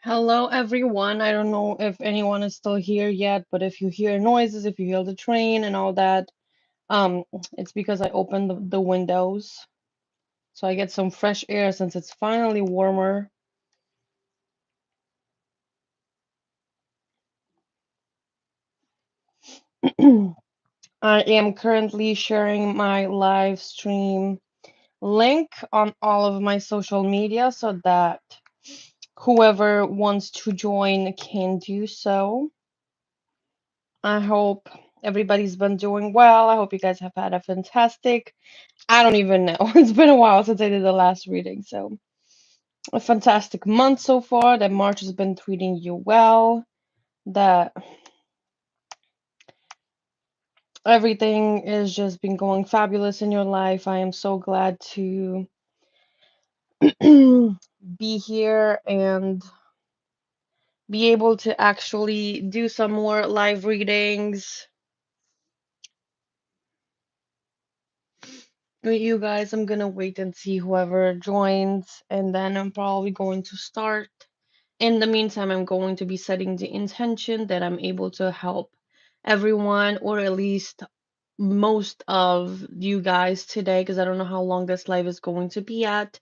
Hello, everyone. I don't know if anyone is still here yet, but if you hear noises, if you hear the train and all that, um, it's because I opened the windows so I get some fresh air since it's finally warmer. I am currently sharing my live stream link on all of my social media so that whoever wants to join can do so. I hope everybody's been doing well. I hope you guys have had a fantastic, I don't even know. It's been a while since I did the last reading, so a fantastic month so far. That March has been treating you well. That everything is just been going fabulous in your life. I am so glad to be here and be able to actually do some more live readings with you guys. I'm gonna wait and see whoever joins, and then I'm probably going to start. In the meantime, I'm going to be setting the intention that I'm able to help everyone, or at least most of you guys today, because I don't know how long this live is going to be at.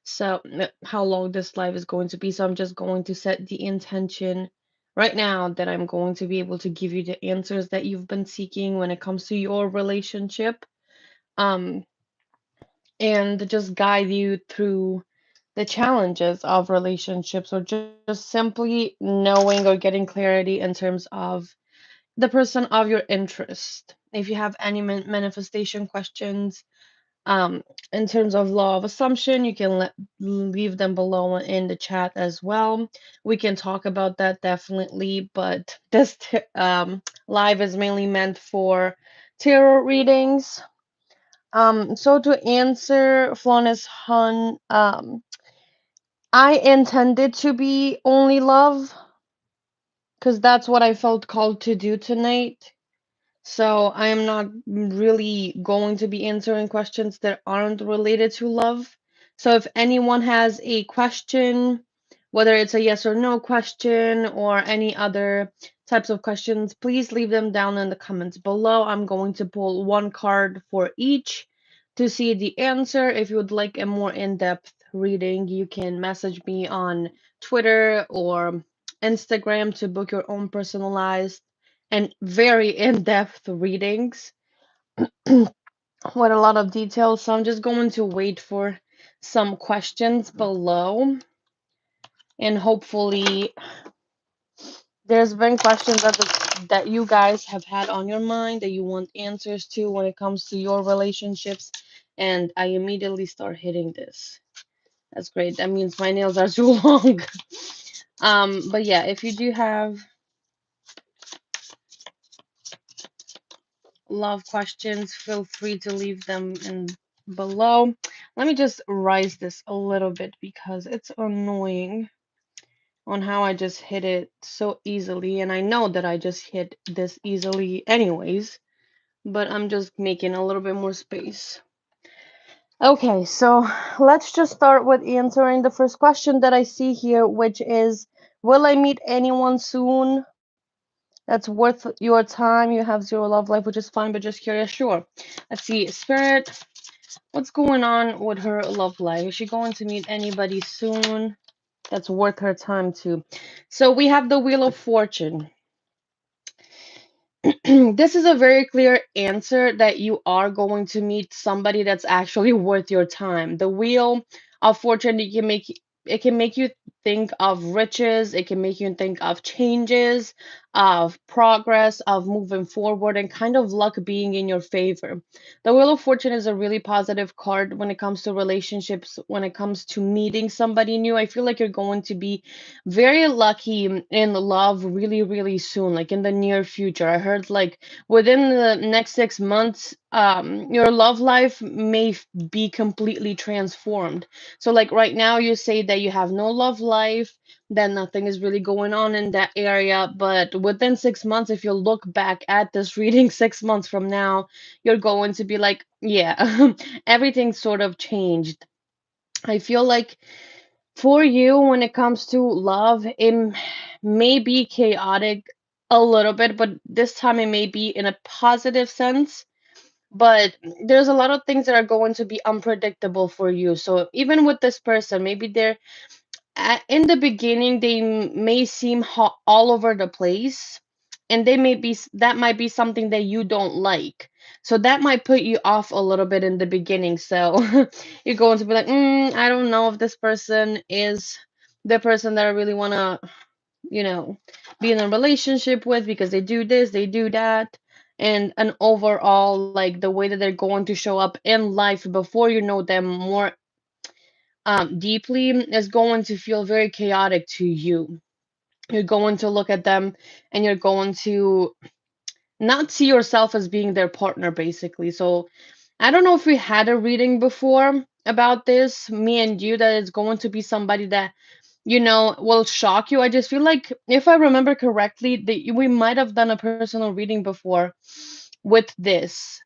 So, how long this live is going to be. So, I'm just going to set the intention right now that I'm going to be able to give you the answers that you've been seeking when it comes to your relationship. Um, and just guide you through the challenges of relationships, or just simply knowing or getting clarity in terms of the person of your interest. If you have any manifestation questions, in terms of law of assumption, you can leave them below in the chat as well. We can talk about that definitely, but this live is mainly meant for tarot readings. So to answer Flawless Hun, I intended to be only love because that's what I felt called to do tonight. So I am not really going to be answering questions that aren't related to love. So if anyone has a question, whether it's a yes or no question or any other types of questions, please leave them down in the comments below. I'm going to pull one card for each to see the answer. If you would like a more in-depth reading, you can message me on Twitter or Instagram to book your own personalized and very in-depth readings with a lot of details. So I'm just going to wait for some questions below, and hopefully there's been questions that you guys have had on your mind that you want answers to when it comes to your relationships, and I immediately start hitting this. That's great. That means my nails are too long. But yeah, if you do have love questions, feel free to leave them in below. Let me just rise this a little bit because it's annoying on how I just hit it so easily, and I know that I just hit this easily anyways, but I'm just making a little bit more space. Okay, so let's just start with answering the first question that I see here, which is, will I meet anyone soon that's worth your time? You have zero love life, which is fine, but just curious. Sure. Let's see. Spirit, what's going on with her love life? Is she going to meet anybody soon that's worth her time to? So we have the Wheel of Fortune. This is a very clear answer that you are going to meet somebody that's actually worth your time. The wheel of fortune, it can make you think of riches, it can make you think of changes, of progress, of moving forward, and kind of luck being in your favor. The wheel of fortune is a really positive card when it comes to relationships, when it comes to meeting somebody new. I feel like you're going to be very lucky in love really, really soon, like in the near future. I heard like within the next 6 months, your love life may be completely transformed. So, like right now, you say that you have no love life, that nothing is really going on in that area. But within 6 months, if you look back at this reading 6 months from now, you're going to be like, yeah, everything sort of changed. I feel like for you, when it comes to love, may be chaotic a little bit, but this time it may be in a positive sense. But there's a lot of things that are going to be unpredictable for you. So even with this person, maybe they're in the beginning, they may seem all over the place, and they may be that might be something that you don't like. So that might put you off a little bit in the beginning. So you're going to be like, I don't know if this person is the person that I really want to, you know, be in a relationship with, because they do this, they do that. And an overall, like the way that they're going to show up in life before you know them more deeply is going to feel very chaotic to you. You're going to look at them and you're going to not see yourself as being their partner, basically. So I don't know if we had a reading before about this, me and you, that it's going to be somebody that, will shock you. I just feel like, if I remember correctly, that we might have done a personal reading before with this,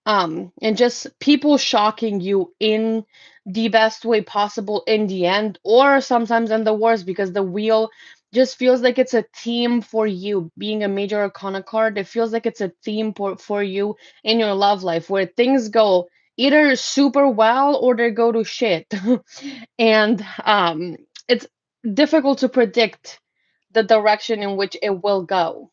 and just people shocking you in the best way possible in the end, or sometimes in the worst, because the wheel just feels like it's a theme for you. Being a major arcana card, it feels like it's a theme for you in your love life, where things go either super well or they go to shit. And it's difficult to predict the direction in which it will go.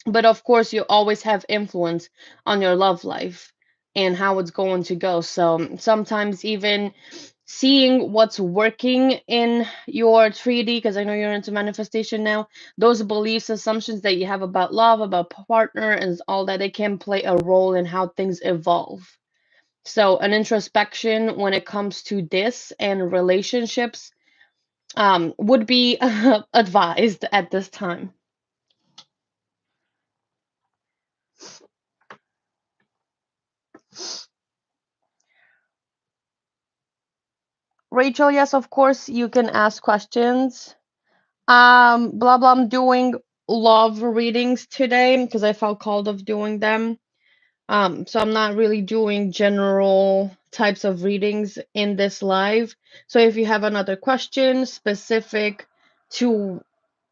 But of course, you always have influence on your love life and how it's going to go. So sometimes even seeing what's working in your 3D, because I know you're into manifestation now, those beliefs, assumptions that you have about love, about partner, and all that, they can play a role in how things evolve. So an introspection when it comes to this and relationships would be advised at this time. Rachel, yes, of course, you can ask questions. Blah blah. I'm doing love readings today because I felt called of doing them. So I'm not really doing general types of readings in this live. So if you have another question specific to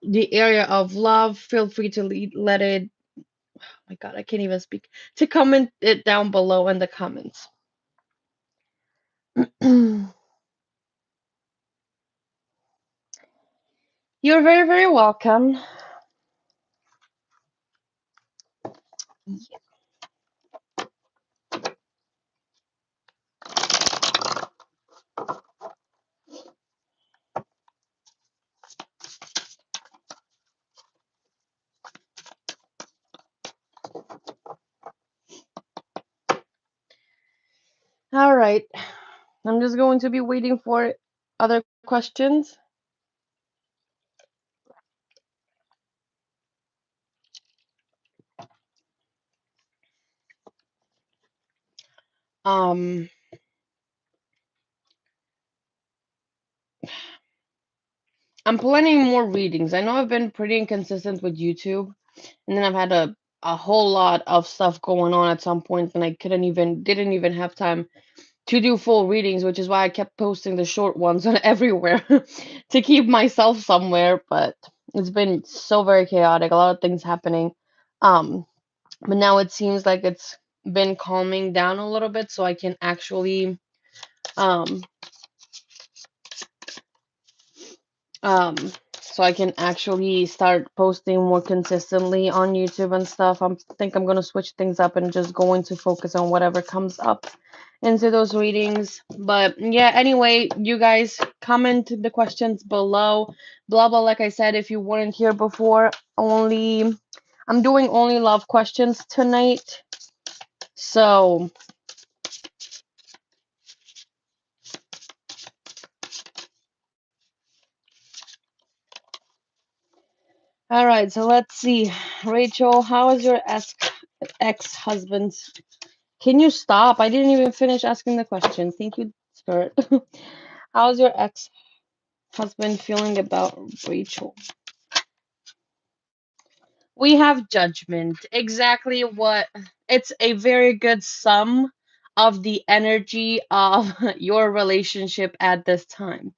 the area of love, feel free to let it. Oh my God, I can't even speak. To comment it down below in the comments. You're very, very welcome. All right. I'm just going to be waiting for other questions. Um, I'm planning more readings. I know I've been pretty inconsistent with YouTube, and then I've had a whole lot of stuff going on at some point, and I didn't even have time to do full readings, which is why I kept posting the short ones on everywhere to keep myself somewhere. But it's been so very chaotic, a lot of things happening. Um, but now it seems like it's been calming down a little bit, so I can actually um um so I can actually start posting more consistently on YouTube and stuff. Think I'm gonna switch things up and just going to focus on whatever comes up into those readings. But yeah, anyway, you guys comment the questions below. Blah blah. Like I said, if you weren't here before, only I'm doing only love questions tonight. So all right, so let's see. Rachel, how is your ex-husband? Can you stop? I didn't even finish asking the question. Thank you, Spirit. How's your ex-husband feeling about Rachel? We have judgment. Exactly what it's a very good sum of the energy of your relationship at this time.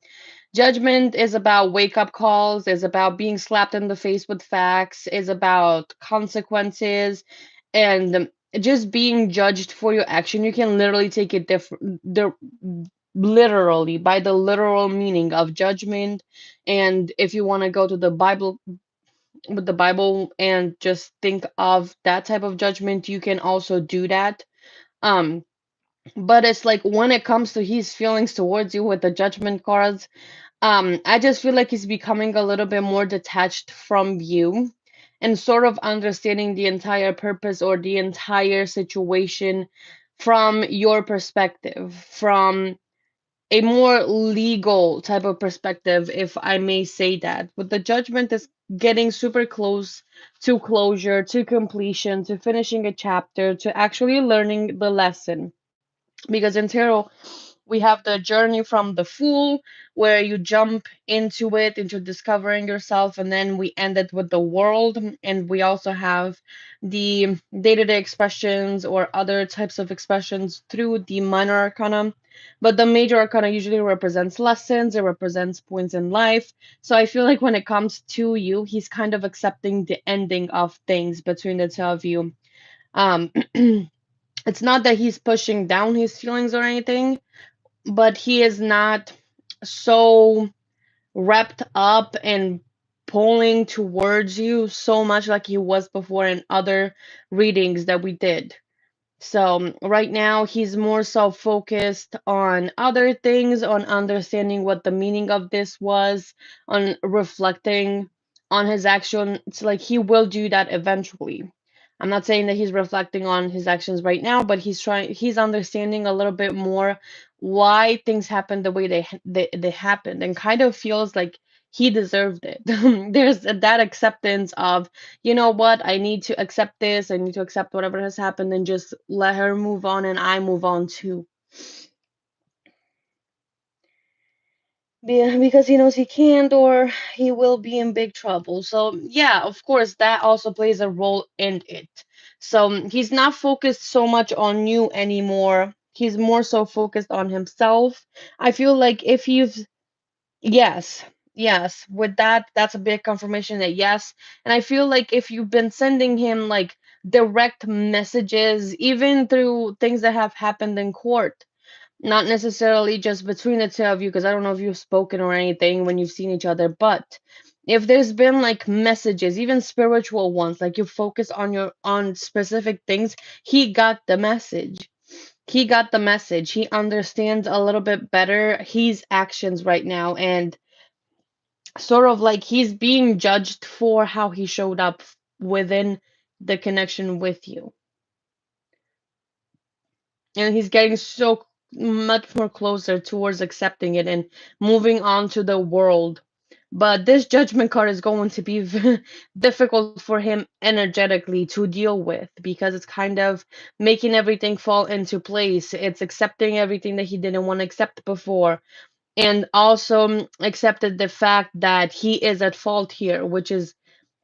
Judgment is about wake up calls, is about being slapped in the face with facts, is about consequences, and just being judged for your action. You can literally take it literally by the literal meaning of judgment. And if you want to go to the Bible with the Bible and just think of that type of judgment, you can also do that. Um, but it's like when it comes to his feelings towards you with the judgment cards, I just feel like he's becoming a little bit more detached from you and sort of understanding the entire purpose or the entire situation from your perspective, from a more legal type of perspective, if I may say that. With the judgment is getting super close to closure, to completion, to finishing a chapter, to actually learning the lesson. Because in tarot, we have the journey from the Fool, where you jump into it, into discovering yourself, and then we end it with the World. And we also have the day-to-day expressions or other types of expressions through the minor arcana. But the major arcana usually represents lessons, it represents points in life. So I feel like when it comes to you, he's kind of accepting the ending of things between the two of you. Um, it's not that he's pushing down his feelings or anything, but he is not so wrapped up and pulling towards you so much like he was before in other readings that we did. So right now he's more so focused on other things, on understanding what the meaning of this was, on reflecting on his action. It's like he will do that eventually. I'm not saying that he's reflecting on his actions right now, but he's understanding a little bit more why things happened the way they happened, and kind of feels like he deserved it. There's that acceptance of, you know what, I need to accept this, I need to accept whatever has happened and just let her move on and I move on too. Because he knows he can't or he will be in big trouble. So, yeah, of course, that also plays a role in it. So, he's not focused so much on you anymore. He's more so focused on himself. I feel like if you've Yes, yes. With that, that's a big confirmation that yes. And I feel like if you've been sending him like direct messages, even through things that have happened in court, not necessarily just between the two of you, because I don't know if you've spoken or anything when you've seen each other, but if there's been like messages, even spiritual ones, like you focus on specific things, he got the message. He got the message. He understands a little bit better his actions right now, and sort of like he's being judged for how he showed up within the connection with you. And he's getting so much more closer towards accepting it and moving on to the world. But this judgment card is going to be difficult for him energetically to deal with, because it's kind of making everything fall into place. It's accepting everything that he didn't want to accept before, and also accepted the fact that he is at fault here, which is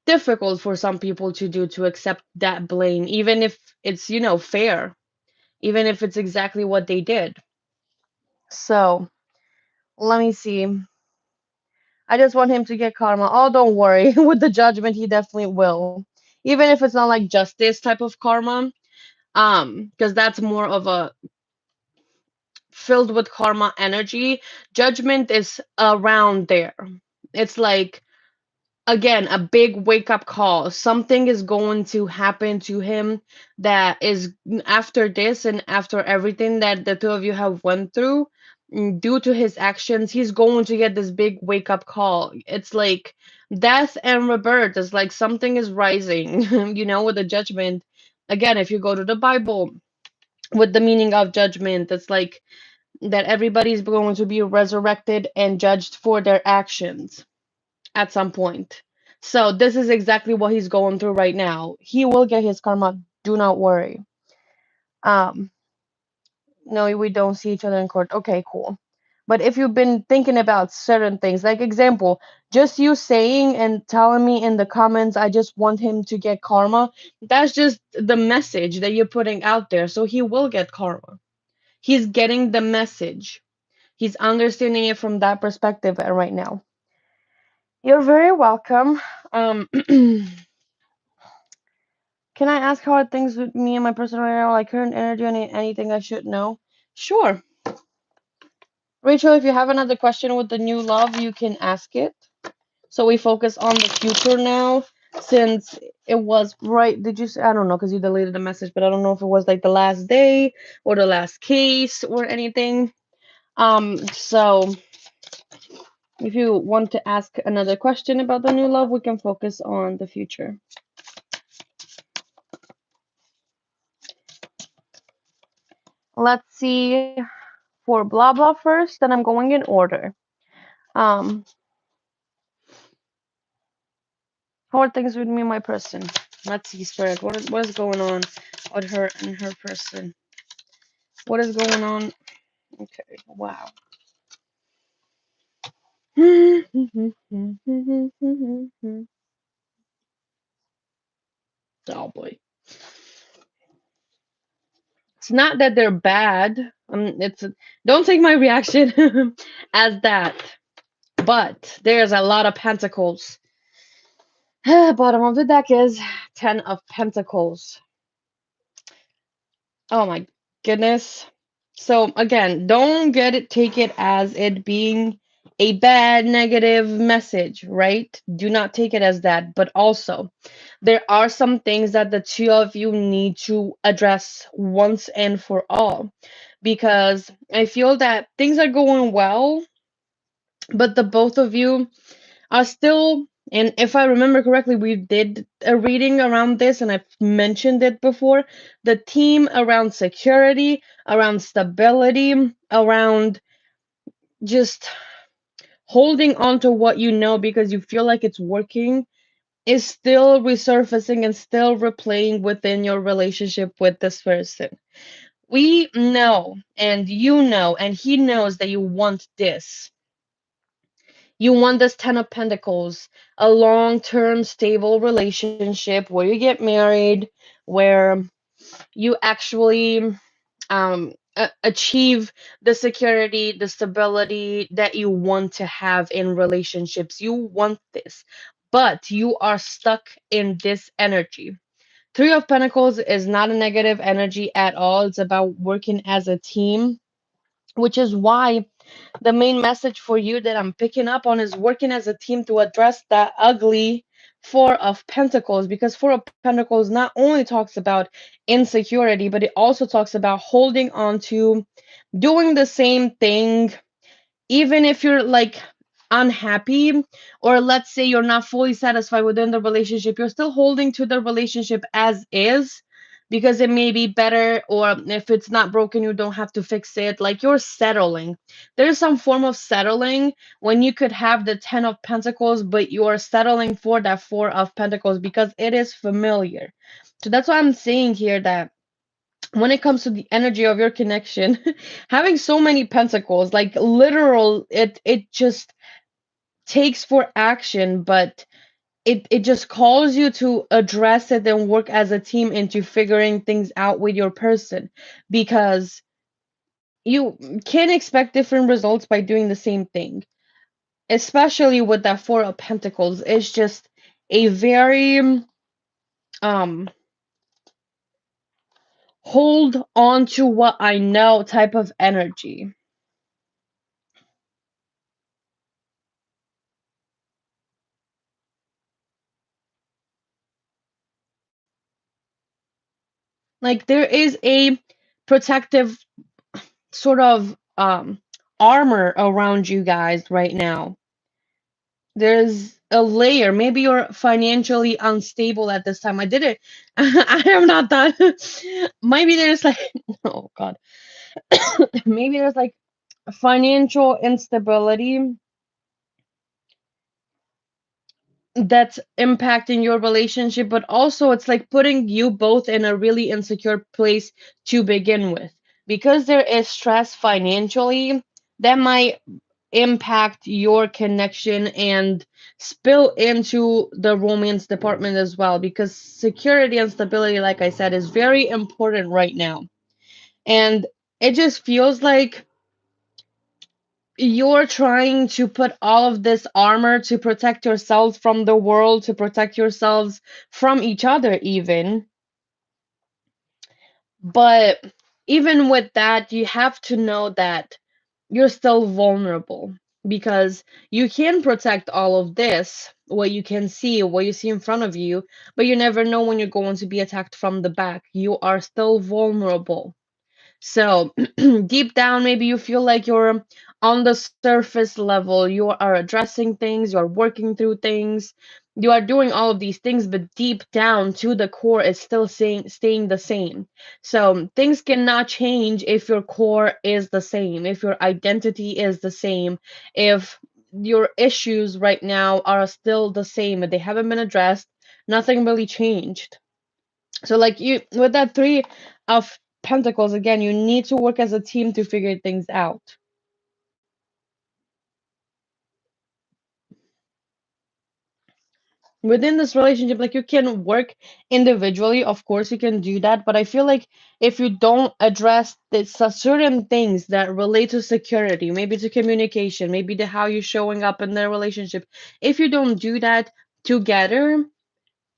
difficult for some people to do, to accept that blame, even if it's, fair, even if it's exactly what they did. So let me see. I just want him to get karma. Oh, don't worry. With the judgment, he definitely will. Even if it's not like justice type of karma. Because that's more of a filled with karma energy. Judgment is around there. It's like again, a big wake up call. Something is going to happen to him that is after this and after everything that the two of you have went through, due to his actions, he's going to get this big wake up call. It's like death and rebirth. It's like something is rising, with the judgment. Again, if you go to the Bible with the meaning of judgment, it's like that everybody's going to be resurrected and judged for their actions at some point. So this is exactly what he's going through right now. He will get his karma. Do not worry. Um, no, we don't see each other in court. Okay, cool. But if you've been thinking about certain things, like example, just you saying and telling me in the comments, I just want him to get karma, that's just the message that you're putting out there. So he will get karma. He's getting the message. He's understanding it from that perspective right now. You're very welcome. Can I ask how are things with me and my person right now, like current energy, anything I should know? Sure. Rachel, if you have another question with the new love, you can ask it. So we focus on the future now, since it was right. Did you say, I don't know, because you deleted the message, but I don't know if it was like the last day or the last case or anything. So if you want to ask another question about the new love, we can focus on the future. Let's see for blah blah first, then I'm going in order. Um, how are things with me and my person? Let's see, Spirit. What is going on with her and her person? What is going on? Okay, wow. Oh boy. It's not that they're bad. It's don't take my reaction as that. But there's a lot of pentacles. Bottom of the deck is 10 of Pentacles. Oh my goodness. So again, don't take it as it being a bad negative message, right? Do not take it as that. But also, there are some things that the two of you need to address once and for all. Because I feel that things are going well, but the both of you are still, and if I remember correctly, we did a reading around this and I've mentioned it before, the theme around security, around stability, around just holding on to what you know because you feel like it's working is still resurfacing and still replaying within your relationship with this person. We know, and you know, and he knows that you want this. You want this Ten of Pentacles, a long term, stable relationship where you get married, where you actually achieve the security, the stability that you want to have in relationships. You want this, but you are stuck in this energy. Three of Pentacles is not a negative energy at all. It's about working as a team, which is why the main message for you that I'm picking up on is working as a team to address that ugly Four of Pentacles, because Four of Pentacles not only talks about insecurity, but it also talks about holding on to doing the same thing even if you're like unhappy, or let's say you're not fully satisfied within the relationship, you're still holding to the relationship as is because it may be better, or if it's not broken you don't have to fix it. Like you're settling. There's some form of settling when you could have the 10 of Pentacles but you're settling for that 4 of Pentacles because it is familiar. So that's why I'm saying here that when it comes to the energy of your connection, having so many pentacles, like literal, it just takes for action, but it just calls you to address it and work as a team into figuring things out with your person, because you can't expect different results by doing the same thing, especially with that 4 of Pentacles. It's just a very um hold on to what I know type of energy. Like there is a protective sort of armor around you guys right now. There's a layer. Maybe you're financially unstable at this time. I did it. I am not done. Maybe there's like, oh God. Maybe there's like financial instability that's impacting your relationship, but also it's like putting you both in a really insecure place to begin with. Because there is stress financially, that might impact your connection and spill into the romance department as well. Because security and stability, like I said, is very important right now. And it just feels like you're trying to put all of this armor to protect yourselves from the world, to protect yourselves from each other, even. But even with that, you have to know that you're still vulnerable because you can protect all of this, what you can see, what you see in front of you, but you never know when you're going to be attacked from the back. You are still vulnerable. So deep down, maybe you feel like you're on the surface level, you are addressing things, you're working through things, you are doing all of these things, but deep down to the core, it's still staying the same. So things cannot change if your core is the same, if your identity is the same, if your issues right now are still the same, if they haven't been addressed, nothing really changed. So like you with that three of pentacles again, you need to work as a team to figure things out. Within this relationship, like you can work individually, of course you can do that, but I feel like if you don't address this, certain things that relate to security, maybe to communication, maybe to how you're showing up in their relationship, if you don't do that together,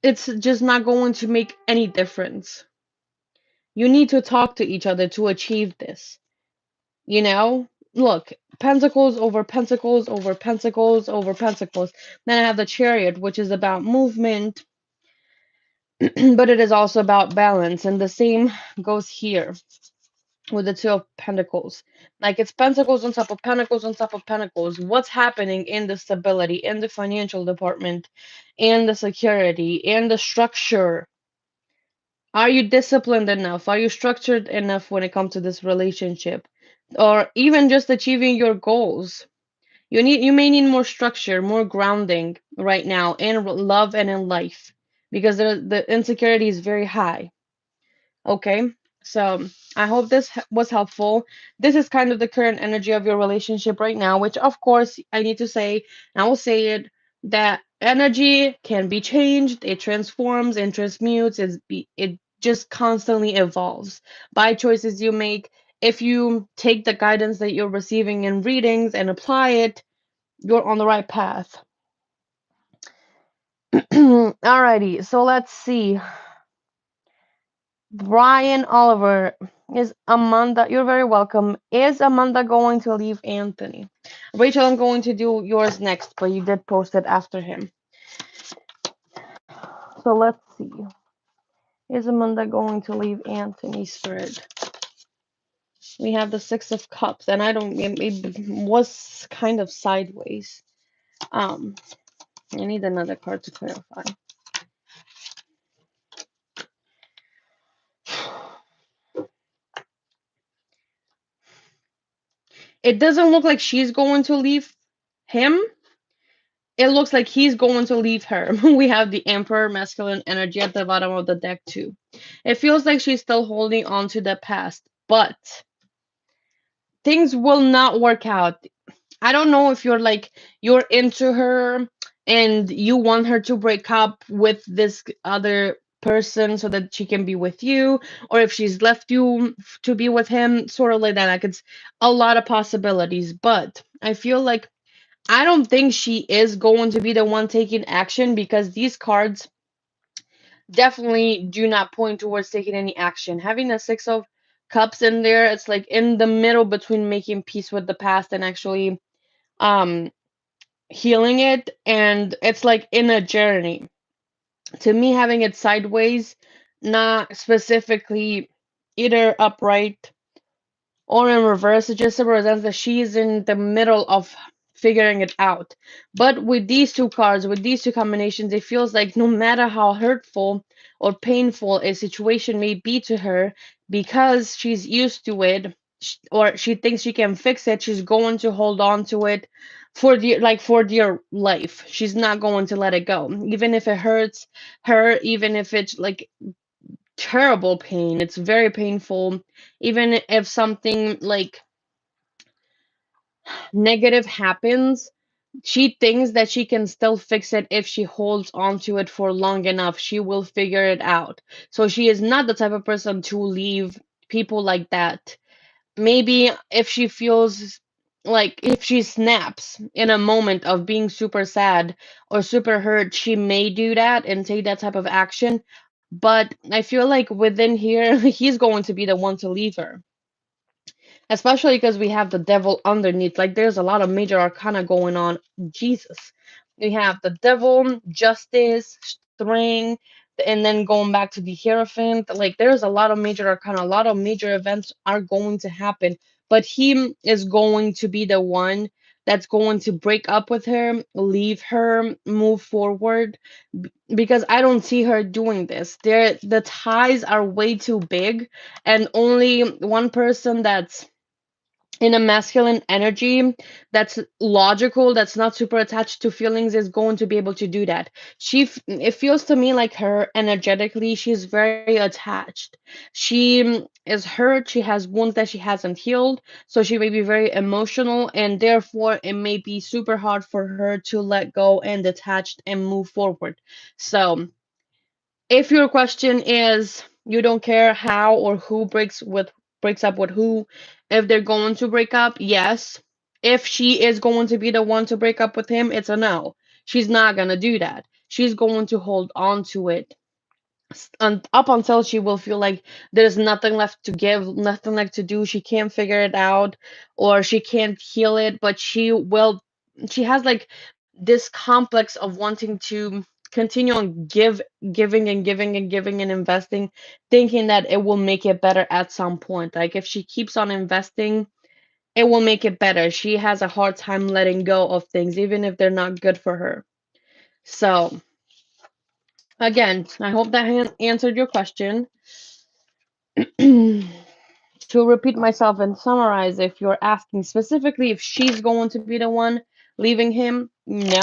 it's just not going to make any difference. You need to talk to each other to achieve this. You know, look, pentacles over pentacles over pentacles over pentacles. Then I have the chariot, which is about movement, but it is also about balance. And the same goes here with the two of pentacles. Like it's pentacles on top of pentacles on top of pentacles. What's happening in the stability, in the financial department, in the security, in the structure? Are you disciplined enough? Are you structured enough when it comes to this relationship? Or even just achieving your goals? You may need more structure, more grounding right now in love and in life because the insecurity is very high. Okay? So, I hope this was helpful. This is kind of the current energy of your relationship right now, which of course I need to say, and I will say it, that energy can be changed, it transforms and transmutes, it just constantly evolves by choices you make. If you take the guidance that you're receiving in readings and apply it, you're on the right path. Alrighty, so let's see. Brian Oliver, is Amanda, you're very welcome. Is Amanda going to leave Anthony? Rachel, I'm going to do yours next, but you did post it after him. So let's see. Is Amanda going to leave Anthony, Spirit? We have the Six of Cups, and I don't, it was kind of sideways. I need another card to clarify. It doesn't look like she's going to leave him. It looks like he's going to leave her. We have the Emperor masculine energy at the bottom of the deck too. It feels like she's still holding on to the past, but things will not work out. I don't know if you're into her and you want her to break up with this other person so that she can be with you, or if she's left you to be with him, sort of like that. Like it's a lot of possibilities, but I feel like I don't think she is going to be the one taking action because these cards definitely do not point towards taking any action. Having a Six of Cups in there, it's like in the middle between making peace with the past and actually um healing it, and it's like in a journey. To me, having it sideways not specifically either upright or in reverse. It just represents that she is in the middle of figuring it out. But with these two cards, with these two combinations, it feels like no matter how hurtful or painful a situation may be to her, because she's used to it, or she thinks she can fix it, she's going to hold on to it for dear life. She's not going to let it go, even if it hurts her, even if it's like terrible pain. It's very painful. Even if something like negative happens, she thinks that she can still fix it if she holds on to it for long enough. She will figure it out. So she is not the type of person to leave people like that. Maybe if she feels like if she snaps in a moment of being super sad or super hurt, she may do that and take that type of action. But I feel like within here, he's going to be the one to leave her, especially because we have the devil underneath. Like there's a lot of major arcana going on. Jesus. We have the devil, justice, string, and then going back to the hierophant. Like there's a lot of major arcana, a lot of major events are going to happen. But he is going to be the one that's going to break up with her, leave her, move forward, because I don't see her doing this. The ties are way too big, and only one person that's in a masculine energy, that's logical, that's not super attached to feelings, is going to be able to do that. It feels to me like her energetically, she's very attached. She is hurt, she has wounds that she hasn't healed, so she may be very emotional, and therefore it may be super hard for her to let go and detached and move forward. So if your question is you don't care how or who breaks up with who, if they're going to break up, yes. If she is going to be the one to break up with him, it's a no. She's not gonna do that. She's going to hold on to it up until she will feel like there's nothing left to give, nothing left to do. She can't figure it out, or she can't heal it, but she will. She has like this complex of wanting to continue on giving and giving and giving and investing, thinking that it will make it better at some point. Like if she keeps on investing, it will make it better. She has a hard time letting go of things, even if they're not good for her. So again, I hope that answered your question. To repeat myself and summarize, if you're asking specifically if she's going to be the one leaving him, no.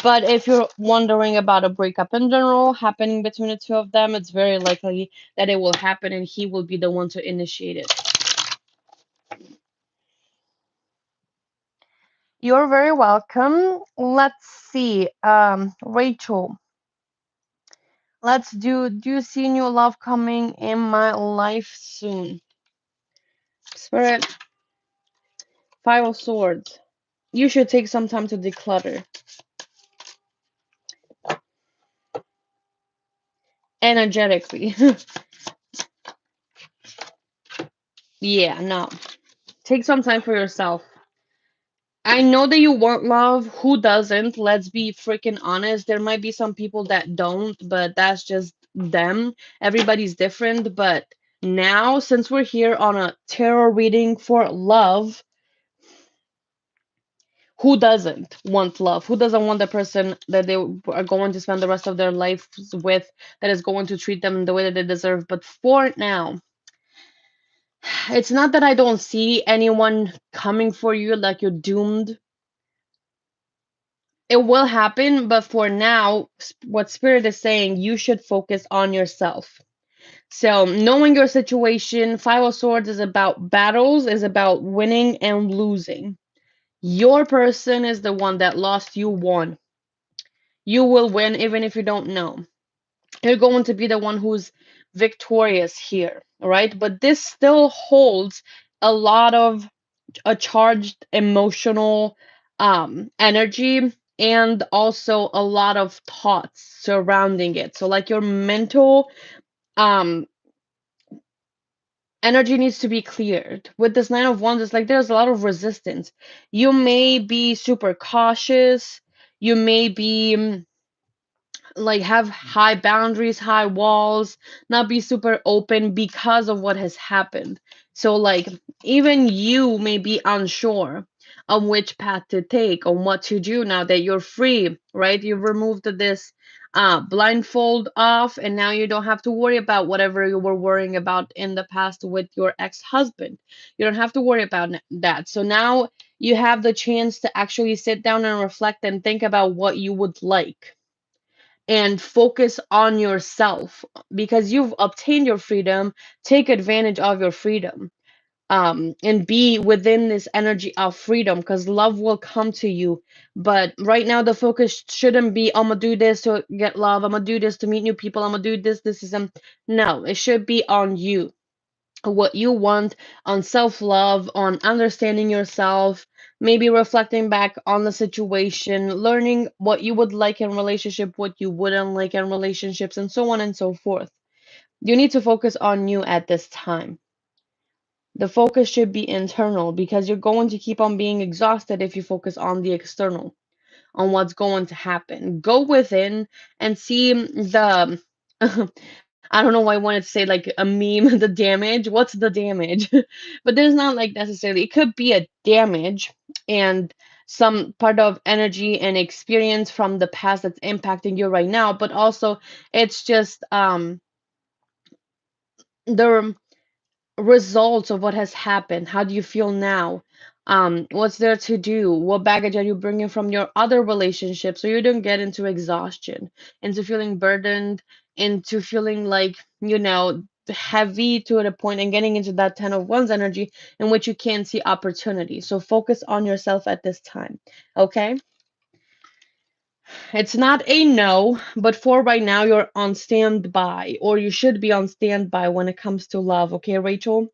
But if you're wondering about a breakup in general happening between the two of them, it's very likely that it will happen and he will be the one to initiate it. You're very welcome. Let's see. Rachel, do you see new love coming in my life soon? Spirit, Five of Swords. You should take some time to declutter. Energetically. Yeah, no. Take some time for yourself. I know that you want love. Who doesn't? Let's be freaking honest. There might be some people that don't, but that's just them. Everybody's different. But now, since we're here on a tarot reading for love, who doesn't want love? Who doesn't want the person that they are going to spend the rest of their lives with, that is going to treat them the way that they deserve? But for now, it's not that I don't see anyone coming for you like you're doomed. It will happen, but for now, what Spirit is saying, you should focus on yourself. So, knowing your situation, Five of Swords is about battles, is about winning and losing. Your person is the one that lost, you won. You will win even if you don't know. You're going to be the one who's victorious here, all right? But this still holds a lot of a charged emotional energy, and also a lot of thoughts surrounding it. So like your mental um energy needs to be cleared. With this Nine of Wands, it's like there's a lot of resistance. You may be super cautious. You may be like have high boundaries, high walls, not be super open because of what has happened. So like even you may be unsure on which path to take, on what to do now that you're free, right? You've removed this blindfold off, and now you don't have to worry about whatever you were worrying about in the past with your ex-husband. You don't have to worry about that. So now you have the chance to actually sit down and reflect and think about what you would like and focus on yourself because you've obtained your freedom. Take advantage of your freedom, and be within this energy of freedom, because love will come to you. But right now the focus shouldn't be, I'm gonna do this to get love, I'm gonna do this to meet new people, I'm gonna do this, this is no, it should be on you, what you want, on self love, on understanding yourself, maybe reflecting back on the situation, learning what you would like in relationship, what you wouldn't like in relationships, and so on and so forth. You need to focus on you at this time. The focus should be internal, because you're going to keep on being exhausted if you focus on the external, on what's going to happen. Go within and see the I don't know why I wanted to say like a meme, the damage. What's the damage? But there's not like necessarily, it could be a damage and some part of energy and experience from the past that's impacting you right now, but also it's just the results of what has happened. How do you feel now? What's there to do? What baggage are you bringing from your other relationships? So you don't get into exhaustion, into feeling burdened, into feeling like, heavy to the point, and getting into that 10 of Wands energy in which you can't see opportunity. So focus on yourself at this time. Okay? It's not a no, but for right now, you're on standby, or you should be on standby when it comes to love. Okay, Rachel?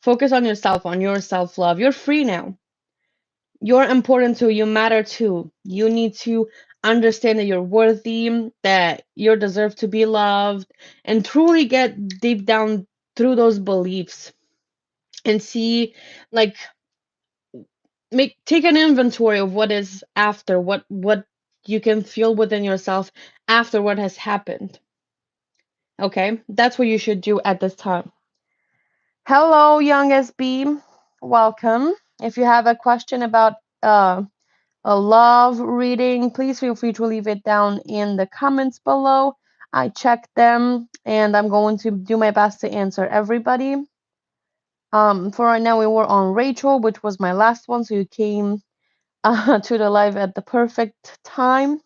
Focus on yourself, on your self love. You're free now. You're important too. You matter too. You need to understand that you're worthy, that you deserve to be loved, and truly get deep down through those beliefs and see, like, take an inventory of what is after, what you can feel within yourself after what has happened. Okay, that's what you should do at this time. Hello, young SB. Welcome. If you have a question about a love reading, please feel free to leave it down in the comments below. I checked them and I'm going to do my best to answer everybody. For right now, we were on Rachel, which was my last one, so you came to the live at the perfect time.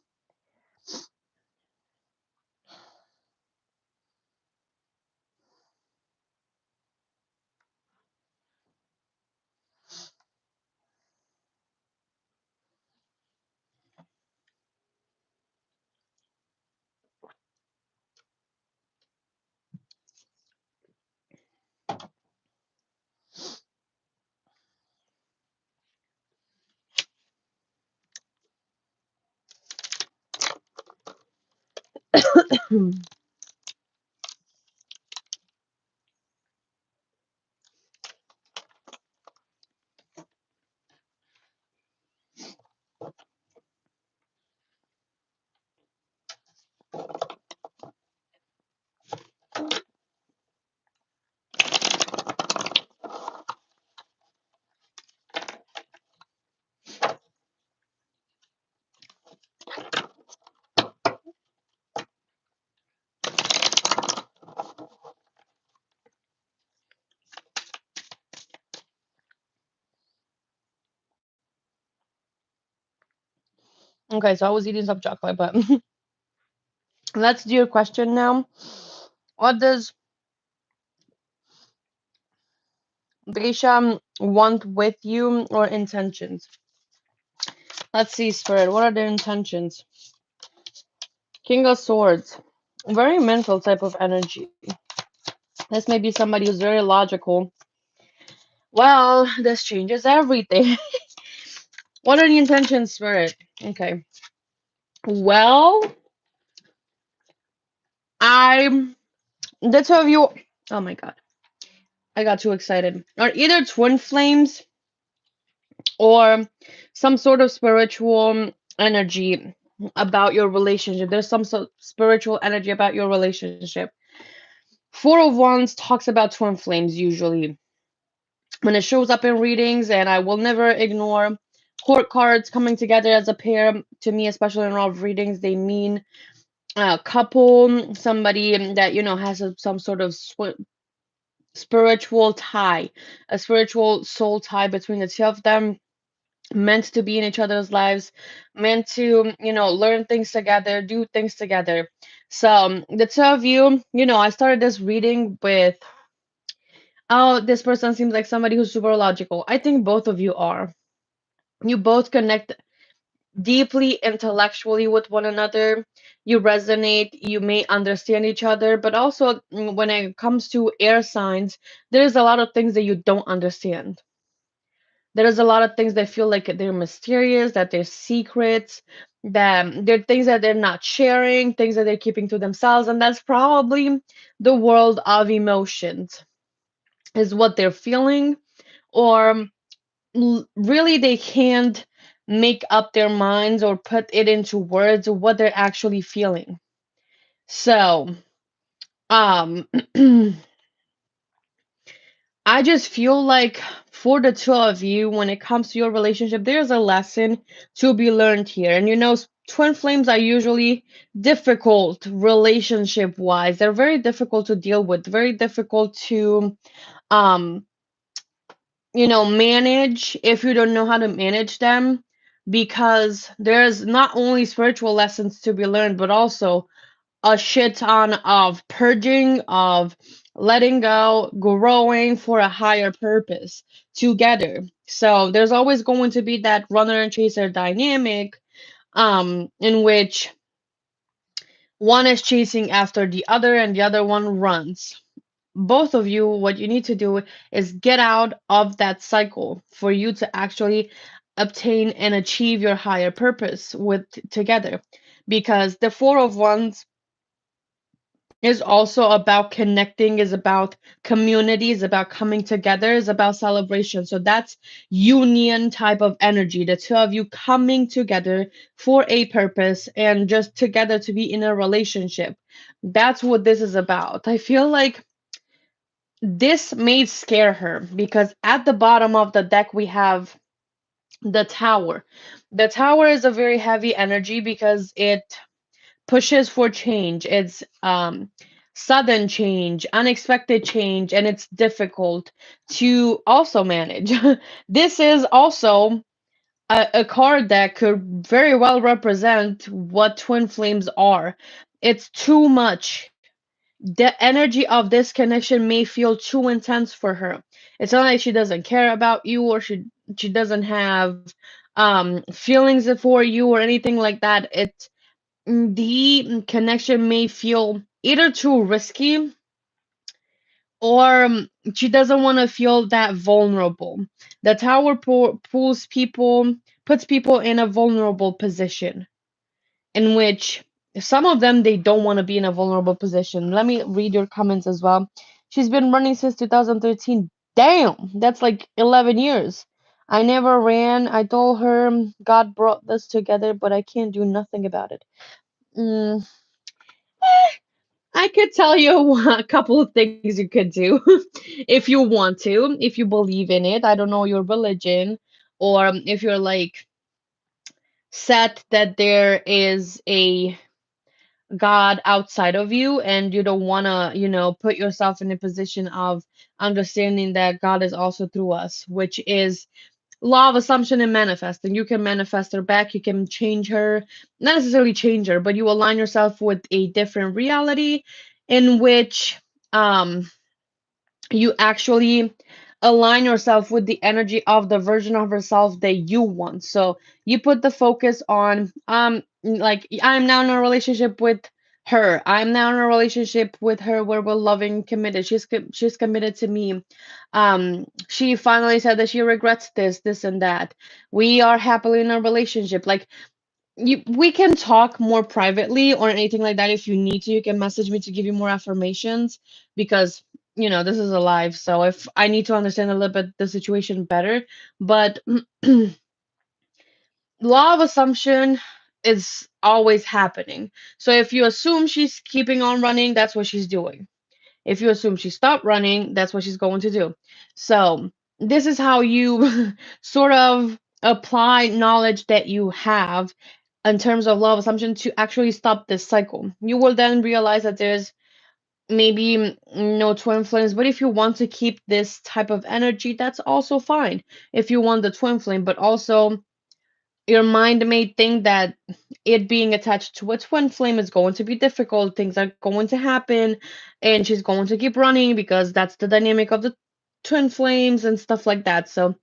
Okay, so I was eating some chocolate, but let's do your question now. What does Geisha want with you, or intentions? Let's see, Spirit. What are their intentions? King of Swords. Very mental type of energy. This may be somebody who's very logical. Well, this changes everything. What are the intentions, Spirit? Okay. Well, the two of you, oh my god, I got too excited, are either twin flames or some sort of spiritual energy about your relationship. There's some sort of spiritual energy about your relationship. Four of Wands talks about twin flames usually when it shows up in readings, and I will never ignore court cards coming together as a pair. To me, especially in a lot of readings, they mean a couple, somebody that has some sort of spiritual tie, a spiritual soul tie between the two of them, meant to be in each other's lives, meant to, learn things together, do things together. So, the two of you, I started this reading with, oh, this person seems like somebody who's super logical. I think both of you are. You both connect deeply intellectually with one another. You resonate, you may understand each other, but also when it comes to air signs, there's a lot of things that you don't understand. There's a lot of things that feel like they're mysterious, that they're secrets, that they're things that they're not sharing, things that they're keeping to themselves, and that's probably the world of emotions, is what they're feeling, or really they can't make up their minds or put it into words what they're actually feeling. So, um I just feel like for the two of you, when it comes to your relationship, there's a lesson to be learned here. And twin flames are usually difficult relationship wise. They're very difficult to deal with, very difficult to um manage if you don't know how to manage them, because there's not only spiritual lessons to be learned, but also a shit ton of purging, of letting go, growing for a higher purpose together. So there's always going to be that runner and chaser dynamic, in which one is chasing after the other and the other one runs. Both of you, what you need to do is get out of that cycle for you to actually obtain and achieve your higher purpose with together, because the four of wands is also about connecting, is about community, is about coming together, is about celebration. So that's union type of energy, the two of you coming together for a purpose and just together to be in a relationship. That's what this is about. I feel like this may scare her because at the bottom of the deck we have the tower. The tower is a very heavy energy because it pushes for change. It's sudden change, unexpected change, and it's difficult to also manage. This is also a card that could very well represent what twin flames are. It's too much. The energy of this connection may feel too intense for her. It's not like she doesn't care about you, or she doesn't have feelings for you or anything like that. The connection may feel either too risky, or she doesn't want to feel that vulnerable. The tower pulls people, puts people in a vulnerable position, in which some of them they don't want to be in a vulnerable position. Let me read your comments as well. She's been running since 2013. Damn, that's like 11 years. I never ran. I told her God brought us together, but I can't do nothing about it. Mm, I could tell you a couple of things you could do if you want to, if you believe in it. I don't know your religion, or if you're like set that there is a God outside of you and you don't want to, put yourself in a position of understanding that God is also through us, which is law of assumption and manifesting. You can manifest her back, you can change her, not necessarily change her, but you align yourself with a different reality in which you actually align yourself with the energy of the version of yourself that you want. So you put the focus on like I'm now in a relationship with her. I'm now in a relationship with her where we're loving, committed. She's committed to me. She finally said that she regrets this and that. We are happily in a relationship. Like we can talk more privately or anything like that. If you need to, you can message me to give you more affirmations, because this is a live, so if I need to understand a little bit the situation better. But law of assumption is always happening. So if you assume she's keeping on running, that's what she's doing. If you assume she stopped running, that's what she's going to do. So this is how you sort of apply knowledge that you have in terms of law of assumption to actually stop this cycle. You will then realize that there's maybe no twin flames, but if you want to keep this type of energy, that's also fine. If you want the twin flame, but also your mind may think that it being attached to a twin flame is going to be difficult, things are going to happen, and she's going to keep running because that's the dynamic of the twin flames and stuff like that. So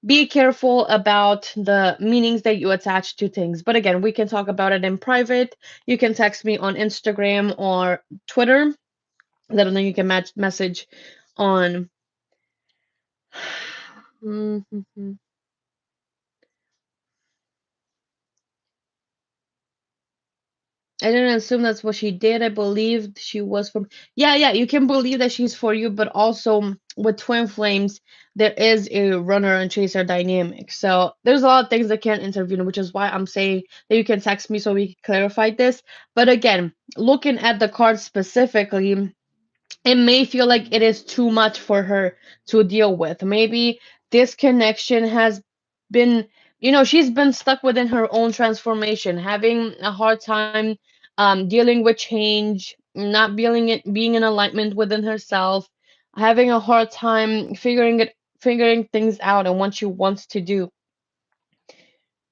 be careful about the meanings that you attach to things. But again, we can talk about it in private. You can text me on Instagram or Twitter. Then you can message on. I didn't assume that's what she did. I believed she was from. Yeah, yeah, you can believe that she's for you, but also with twin flames, there is a runner and chaser dynamic. So there's a lot of things that can intervene, which is why I'm saying that you can text me so we can clarify this. But again, looking at the card specifically, it may feel like it is too much for her to deal with. Maybe this connection has been, she's been stuck within her own transformation, having a hard time dealing with change, not being in alignment within herself, having a hard time figuring things out and what she wants to do.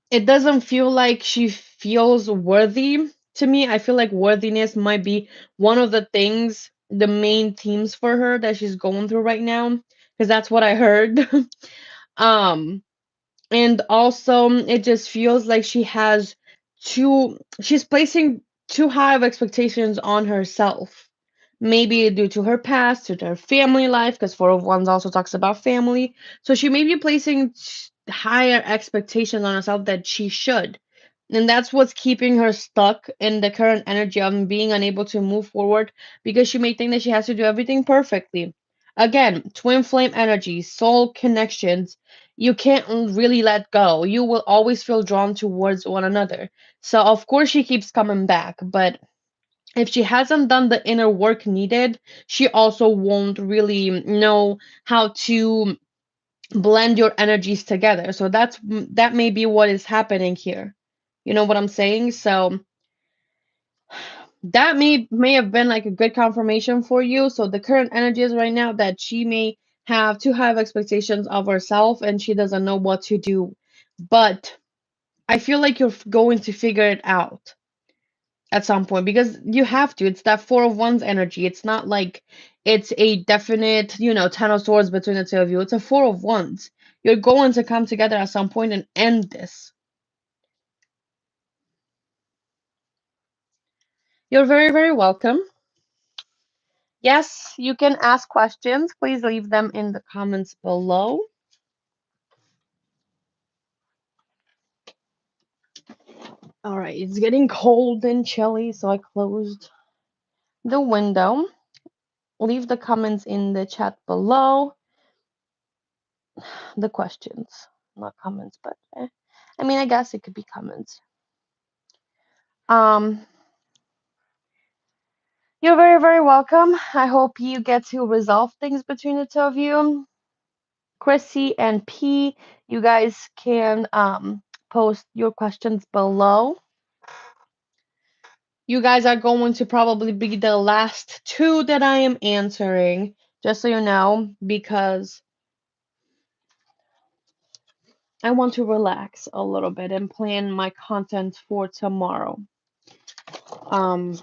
It doesn't feel like she feels worthy to me. I feel like worthiness might be one of the things, the main themes for her that she's going through right now, because that's what I heard. um, and also it just feels like she's placing too high of expectations on herself. Maybe due to her past, to her family life, because Four of Wands also talks about family. So she may be placing higher expectations on herself that she should. And that's what's keeping her stuck in the current energy of being unable to move forward because she may think that she has to do everything perfectly. Again, twin flame energy, soul connections, you can't really let go. You will always feel drawn towards one another. So, of course, she keeps coming back, but if she hasn't done the inner work needed, she also won't really know how to blend your energies together. So that may be what is happening here. You know what I'm saying? So that may have been like a good confirmation for you. So the current energy is right now that she may have too high of expectations of herself and she doesn't know what to do. But I feel like you're going to figure it out at some point because you have to. It's that Four of Wands energy. It's not like it's a definite, Ten of Swords between the two of you. It's a Four of Wands. You're going to come together at some point and end this. You're very, very welcome. Yes, you can ask questions. Please leave them in the comments below. All right, it's getting cold and chilly, so I closed the window. Leave the comments in the chat below. The questions, not comments, but I mean, I guess it could be comments. Um, you're very, very welcome. I hope you get to resolve things between the two of you. Chrissy and P, you guys can post your questions below. You guys are going to probably be the last two that I am answering, just so you know, because I want to relax a little bit and plan my content for tomorrow. Um,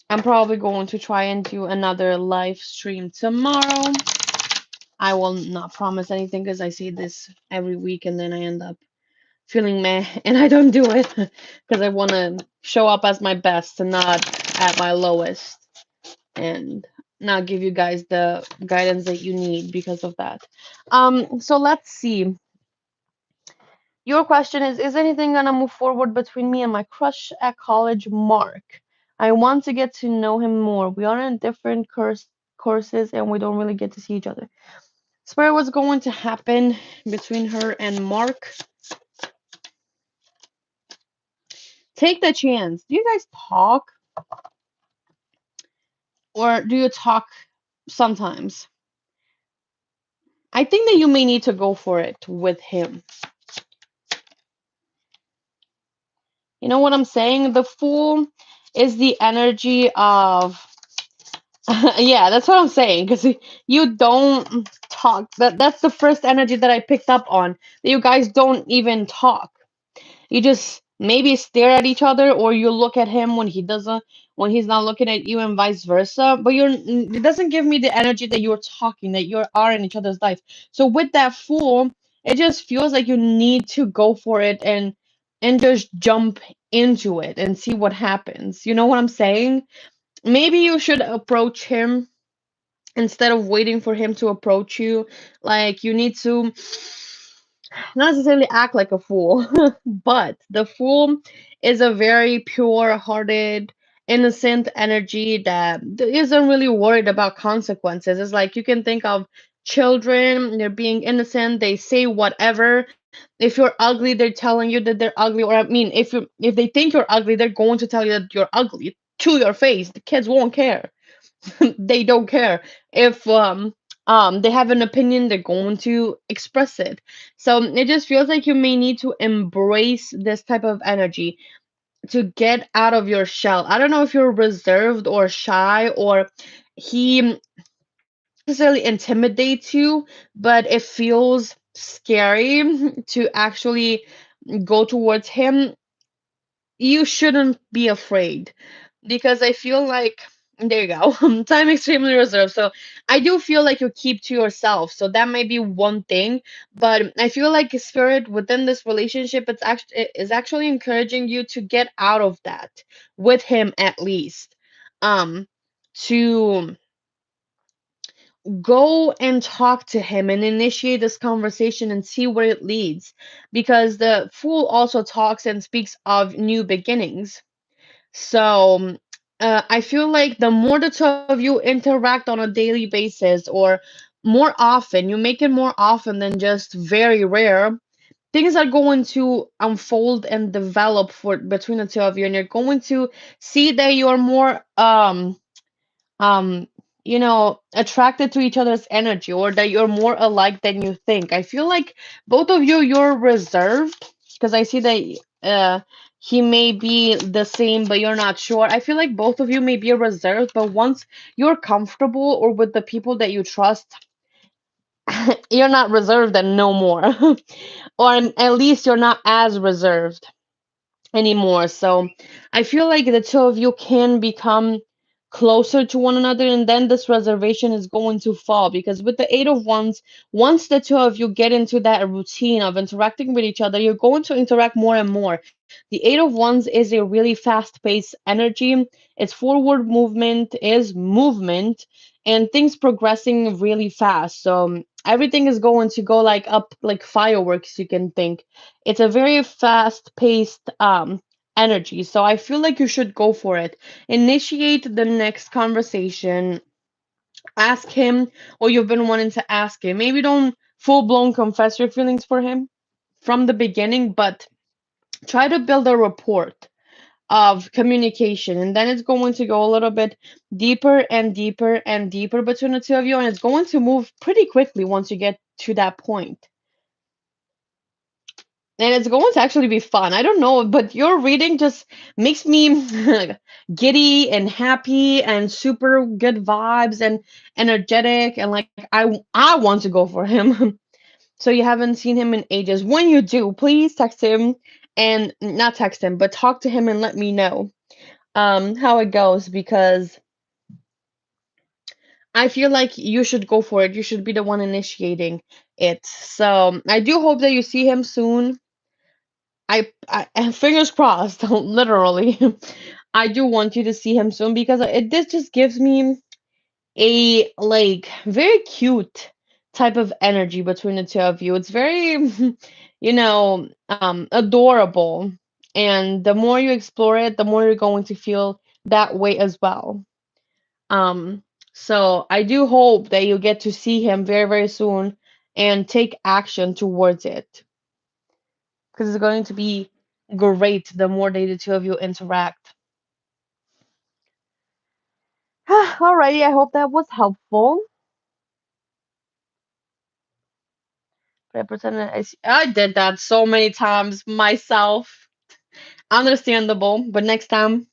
I'm probably going to try and do another live stream tomorrow. I will not promise anything because I say this every week and then I end up feeling meh and I don't do it because I want to show up as my best and not at my lowest and not give you guys the guidance that you need because of that. So let's see. Your question is anything gonna move forward between me and my crush at college, Mark? I want to get to know him more. We are in different courses and we don't really get to see each other. Spirit, what's going to happen between her and Mark? Take the chance. Do you guys talk, or do you talk sometimes? I think that you may need to go for it with him. You know what I'm saying? The Fool is the energy of yeah, that's what I'm saying. Because you don't talk. That's the first energy that I picked up on. That you guys don't even talk. You just maybe stare at each other, or you look at him when he doesn't, when he's not looking at you, and vice versa. But it doesn't give me the energy that you're talking, that you are in each other's life. So with that Fool, it just feels like you need to go for it and just jump into it and see what happens. You know what I'm saying? Maybe you should approach him instead of waiting for him to approach you. Like, you need to not necessarily act like a fool, but the Fool is a very pure hearted, innocent energy that isn't really worried about consequences. It's like you can think of children, they're being innocent, they say whatever. If you're ugly, they're telling you that they're ugly. Or I mean, if they think you're ugly, they're going to tell you that you're ugly to your face. The kids won't care. They don't care if they have an opinion, they're going to express it. So it just feels like you may need to embrace this type of energy to get out of your shell. I don't know if you're reserved or shy, or he necessarily intimidates you, but it feels scary to actually go towards him. You shouldn't be afraid, because I feel like there you go. Time extremely reserved. So I do feel like you keep to yourself. So that may be one thing, but I feel like spirit within this relationship, it is actually encouraging you to get out of that with him, at least. Um to go and talk to him and initiate this conversation and see where it leads, because the Fool also talks and speaks of new beginnings. So I feel like the more the two of you interact on a daily basis, or more often, you make it more often than just very rare, things are going to unfold and develop for between the two of you, and you're going to see that you're more um attracted to each other's energy, or that you're more alike than you think. I feel like both of you, you're reserved, because I see that he may be the same, but you're not sure. I feel like both of you may be reserved, but once you're comfortable or with the people that you trust, you're not reserved and no more. Or at least you're not as reserved anymore. So I feel like the two of you can become closer to one another, and then this reservation is going to fall, because with the Eight of Wands, once the two of you get into that routine of interacting with each other, you're going to interact more and more. The Eight of Wands is a really fast-paced energy. It's forward movement, is movement, and things progressing really fast. So everything is going to go like up like fireworks, you can think. It's a very fast-paced energy. So I feel like you should go for it. Initiate the next conversation. Ask him what you've been wanting to ask him. Maybe don't full-blown confess your feelings for him from the beginning, but try to build a rapport of communication, and then it's going to go a little bit deeper and deeper and deeper between the two of you, and it's going to move pretty quickly once you get to that point. And it's going to actually be fun. I don't know, but your reading just makes me giddy and happy and super good vibes and energetic, and like I want to go for him. So you haven't seen him in ages. When you do, please text him, and not text him, but talk to him and let me know how it goes, because I feel like you should go for it. You should be the one initiating it. So I do hope that you see him soon. And fingers crossed, literally. I do want you to see him soon, because this just gives me a like very cute type of energy between the two of you. It's very, adorable. And the more you explore it, the more you're going to feel that way as well. Um, so I do hope that you get to see him very, very soon and take action towards it, because it's going to be great the more the two of you interact. Alrighty, I hope that was helpful. Represented, I did that so many times myself. Understandable, but next time,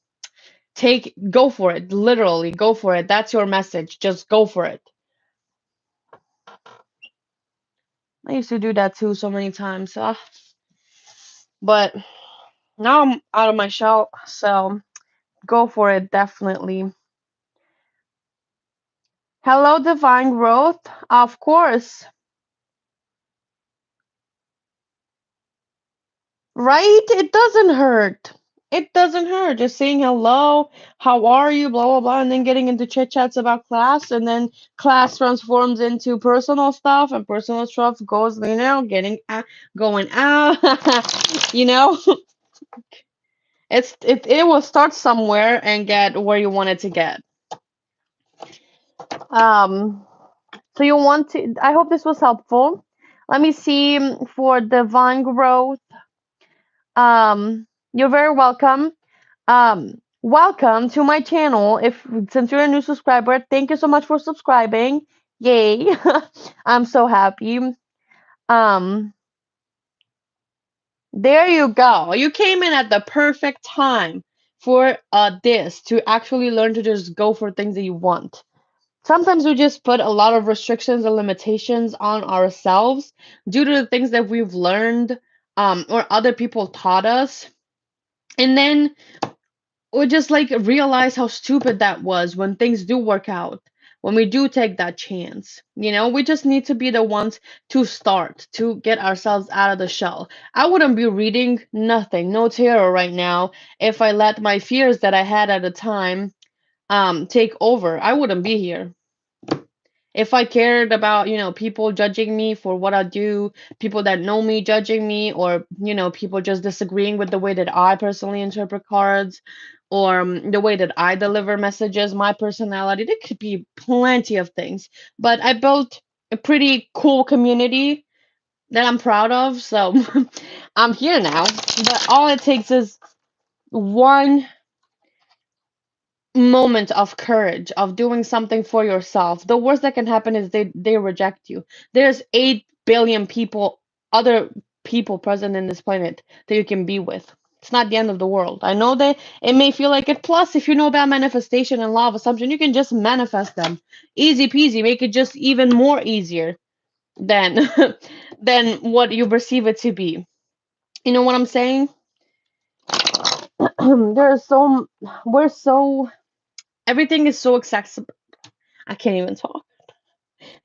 go for it. Literally, go for it. That's your message. Just go for it. I used to do that too so many times. But now I'm out of my shell, so go for it, definitely. Hello, Divine Growth. Of course. Right? It doesn't hurt. It doesn't hurt. Just saying hello, how are you, blah, blah, blah, and then getting into chit chats about class, and then class transforms into personal stuff, and personal stuff goes, going out, you know? It will start somewhere and get where you want it to get. Um, so you want to, I hope this was helpful. Let me see for Divine Growth. You're very welcome. Welcome to my channel. If since you're a new subscriber, thank you so much for subscribing. Yay. I'm so happy. Um, there you go. You came in at the perfect time for this to actually learn to just go for things that you want. Sometimes we just put a lot of restrictions and limitations on ourselves due to the things that we've learned or other people taught us. And then we just like realize how stupid that was when things do work out, when we do take that chance. We just need to be the ones to start, to get ourselves out of the shell. I wouldn't be reading nothing, no tarot right now if I let my fears that I had at the time take over. I wouldn't be here. If I cared about, people judging me for what I do, people that know me judging me, or, people just disagreeing with the way that I personally interpret cards, or the way that I deliver messages, my personality, there could be plenty of things. But I built a pretty cool community that I'm proud of, so I'm here now. But all it takes is one moment of courage of doing something for yourself. The worst that can happen is they reject you. There's 8 billion people, other people present in this planet that you can be with. It's not the end of the world. I know that it may feel like it. Plus, if you know about manifestation and law of assumption, you can just manifest them. Easy peasy. Make it just even more easier than than what you perceive it to be. You know what I'm saying? There's so we're so everything is so accessible. I can't even talk.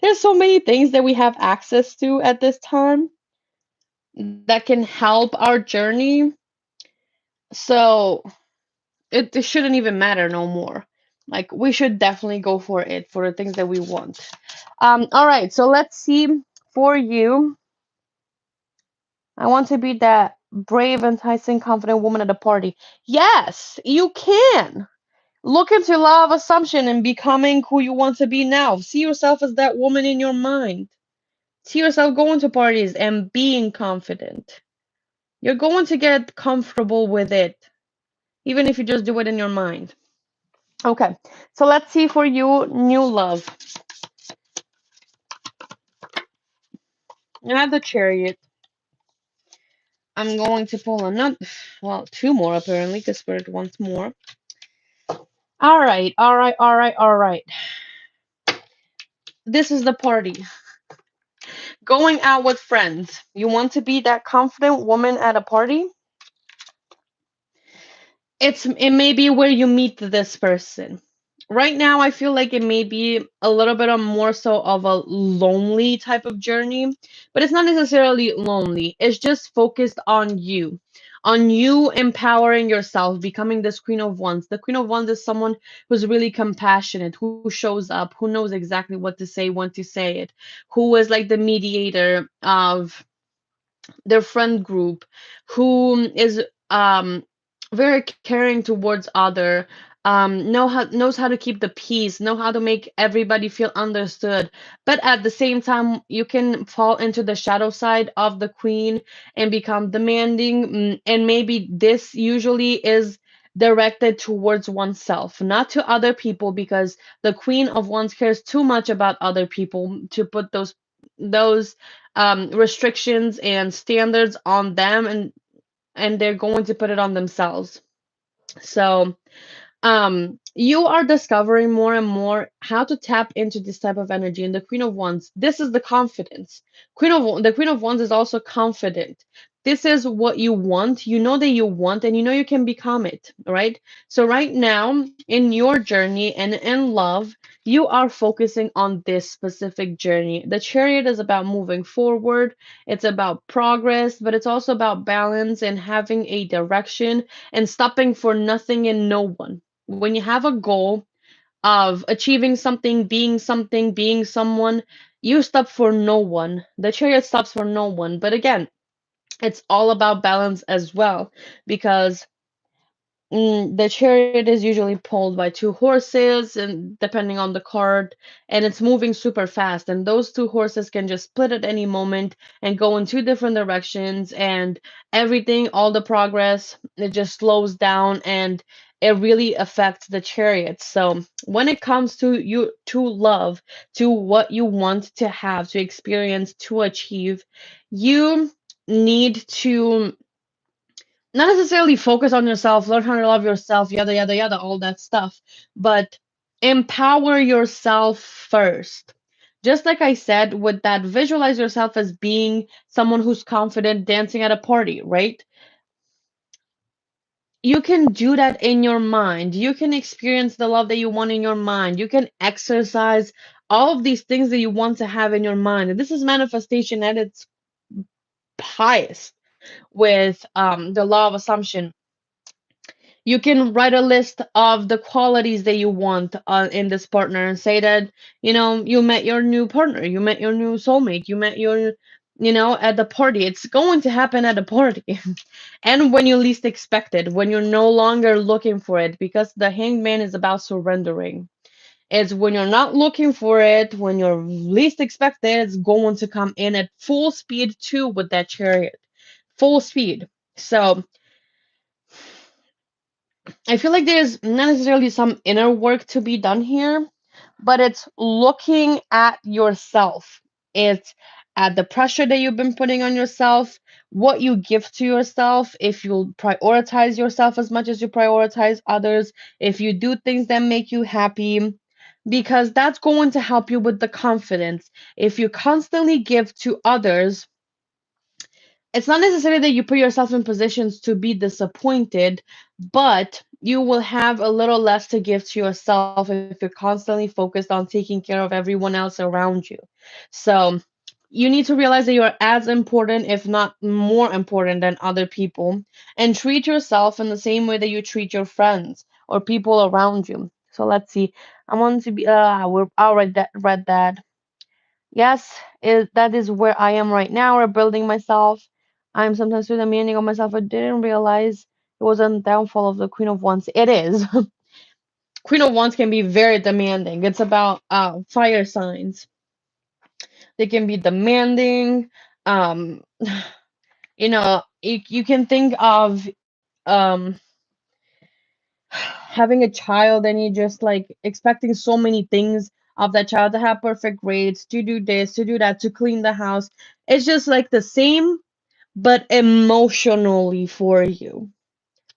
There's so many things that we have access to at this time that can help our journey. So it shouldn't even matter no more. Like we should definitely go for it for the things that we want. All right, so let's see for you. I want to be that brave, enticing, confident woman at a party. Yes, you can. Look into law of assumption and becoming who you want to be now. See yourself as that woman in your mind. See yourself going to parties and being confident. You're going to get comfortable with it, even if you just do it in your mind. Okay, so let's see for you, new love. I have the Chariot. I'm going to pull another, well, two more apparently, because Spirit wants more. All right, all right, all right, all right. This is the party. Going out with friends. You want to be that confident woman at a party? It may be where you meet this person. Right now I feel like it may be a little bit of more so of a lonely type of journey, but it's not necessarily lonely. It's just focused on you empowering yourself, becoming this Queen of Wands. The Queen of Wands is someone who's really compassionate, who shows up, who knows exactly what to say, when to say it, who is like the mediator of their friend group, who is very caring towards other, knows how to keep the peace, know how to make everybody feel understood. But at the same time, you can fall into the shadow side of the queen and become demanding. And maybe this usually is directed towards oneself, not to other people, because the queen of wands cares too much about other people to put those restrictions and standards on them, and they're going to put it on themselves. So you are discovering more and more how to tap into this type of energy. And the queen of wands, this is the confidence. The queen of wands is also confident. This is what you want, you know that you want, and you know you can become it, right? So right now in your journey and in love, you are focusing on this specific journey. The chariot is about moving forward, it's about progress, but it's also about balance and having a direction and stopping for nothing and no one. When you have a goal of achieving something, being someone, you stop for no one. The chariot stops for no one. But again, it's all about balance as well, because the chariot is usually pulled by two horses, and depending on the card, and it's moving super fast. And those two horses can just split at any moment and go in two different directions, and everything, all the progress, it just slows down, and it really affects the chariot. So when it comes to you, to love, to what you want to have, to experience, to achieve, you need to not necessarily focus on yourself, learn how to love yourself, yada, yada, yada, all that stuff, but empower yourself first. Just like I said, with that, visualize yourself as being someone who's confident dancing at a party, right? You can do that in your mind. You can experience the love that you want in your mind. You can exercise all of these things that you want to have in your mind. And this is manifestation at its highest with the law of assumption. You can write a list of the qualities that you want in this partner and say that, you met your new partner, you met your new soulmate, you met your, at the party. It's going to happen at a party. And when you least expect it, when you're no longer looking for it, because the hanged man is about surrendering. It's when you're not looking for it, when you're least expected, it's going to come in at full speed too with that chariot. Full speed. So I feel like there's not necessarily some inner work to be done here, but it's looking at yourself. It's at the pressure that you've been putting on yourself, what you give to yourself, if you prioritize yourself as much as you prioritize others, if you do things that make you happy, because that's going to help you with the confidence. If you constantly give to others, it's not necessarily that you put yourself in positions to be disappointed, but you will have a little less to give to yourself if you're constantly focused on taking care of everyone else around you. So you need to realize that you're as important, if not more important, than other people, and treat yourself in the same way that you treat your friends or people around you. So let's see. I want to be. We're already read that. Yes, that is where I am right now, rebuilding myself. I'm sometimes too demanding on myself. I didn't realize it was a downfall of the Queen of Wands. It is. Queen of Wands can be very demanding. It's about fire signs. They can be demanding. Um, you can think of um having a child and you just like expecting so many things of that child, to have perfect grades, to do this, to do that, to clean the house. It's just like the same, but emotionally for you.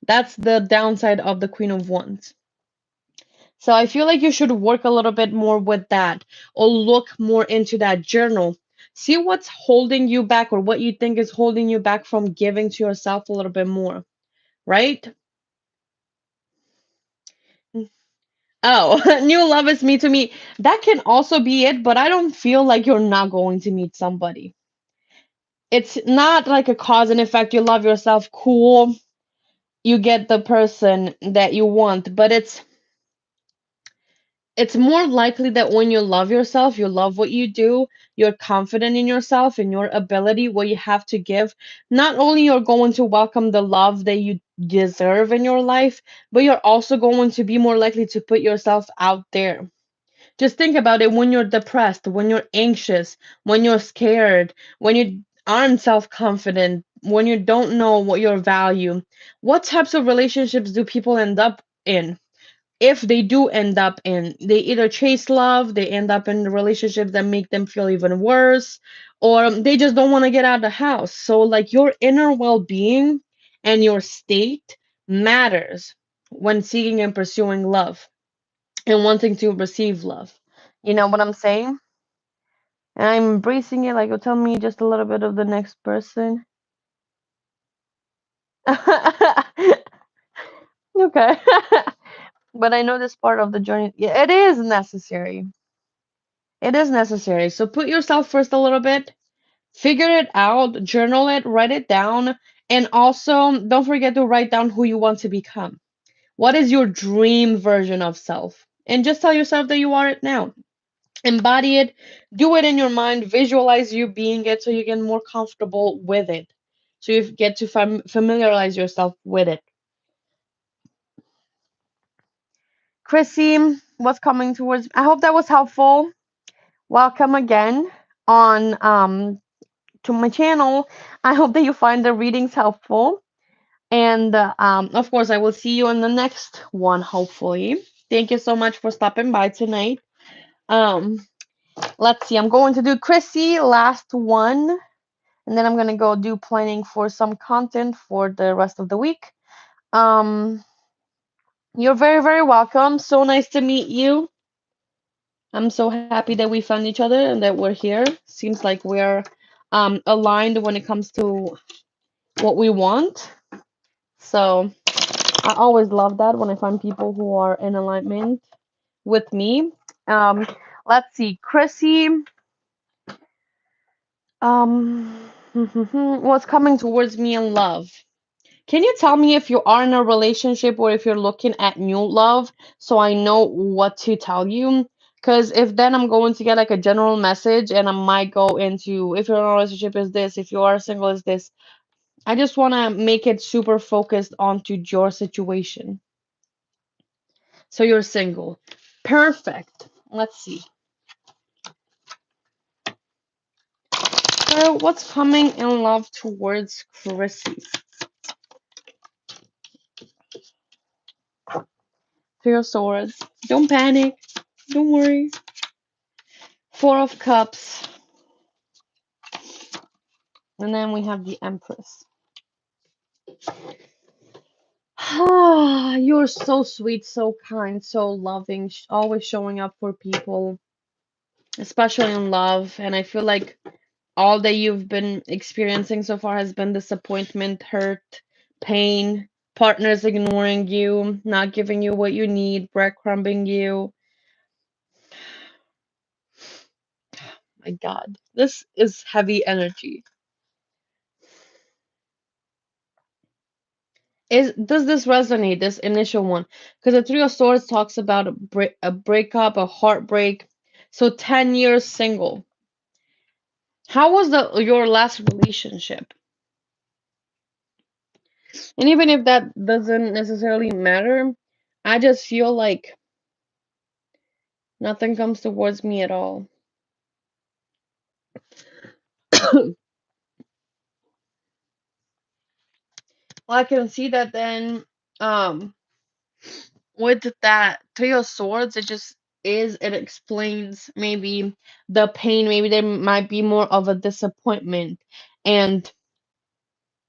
That's the downside of the Queen of Wands. So I feel like you should work a little bit more with that, or look more into that journal. See what's holding you back, or what you think is holding you back from giving to yourself a little bit more, right? Oh, new love is me to me. That can also be it, but I don't feel like you're not going to meet somebody. It's not like a cause and effect. You love yourself, cool. You get the person that you want, but it's more likely that when you love yourself, you love what you do, you're confident in yourself and your ability, what you have to give. Not only you're going to welcome the love deserve in your life, but you're also going to be more likely to put yourself out there. Just think about it when you're depressed, when you're anxious, when you're scared, when you aren't self confident, when you don't know what your value. What types of relationships do people end up in? If they do end up in, they either chase love, they end up in relationships that make them feel even worse, or they just don't want to get out of the house. So, like, your inner well being and your state matters when seeking and pursuing love and wanting to receive love. You know what I'm saying? And I'm embracing it. Like, you'll tell me just a little bit of the next person. Okay. But I know this part of the journey, yeah, it is necessary. It is necessary. So put yourself first a little bit, figure it out, journal it, write it down, and also don't forget to write down who you want to become. What is your dream version of self? And just tell yourself that you are it now. Embody it, do it in your mind, visualize you being it so you get more comfortable with it. So you get to familiarize yourself with it. Chrissy, what's coming towards? I hope that was helpful. Welcome again on to my channel. I hope that you find the readings helpful. And of course, I will see you in the next one, hopefully. Thank you so much for stopping by tonight. Um, let's see, I'm going to do Chrissy, last one, and then I'm going to go do planning for some content for the rest of the week. Um, you're very, very welcome. So nice to meet you. I'm so happy that we found each other and that we're here. Seems like we're aligned when it comes to what we want. So I always love that when I find people who are in alignment with me. Um, let's see, Chrissy. What's coming towards me in love? Can you tell me if you are in a relationship or if you're looking at new love so I know what to tell you? Because if then I'm going to get like a general message and I might go into if you're in a relationship is this, if you are single is this. I just want to make it super focused onto your situation. So you're single. Perfect. Let's see. So what's coming in love towards Chrissy? Three of Swords. Don't panic. Don't worry. Four of Cups. And then we have the Empress. Ah, you're so sweet, so kind, so loving, always showing up for people, especially in love. And I feel like all that you've been experiencing so far has been disappointment, hurt, pain, partners ignoring you, not giving you what you need, breadcrumbing you. My God, this is heavy energy. Does this resonate? This initial one, because the Three of Swords talks about a breakup, a heartbreak. So 10 years single. How was the your last relationship? And even if that doesn't necessarily matter, I just feel like nothing comes towards me at all. Well, I can see that then um with that Three of Swords, it explains maybe the pain, maybe there might be more of a disappointment. And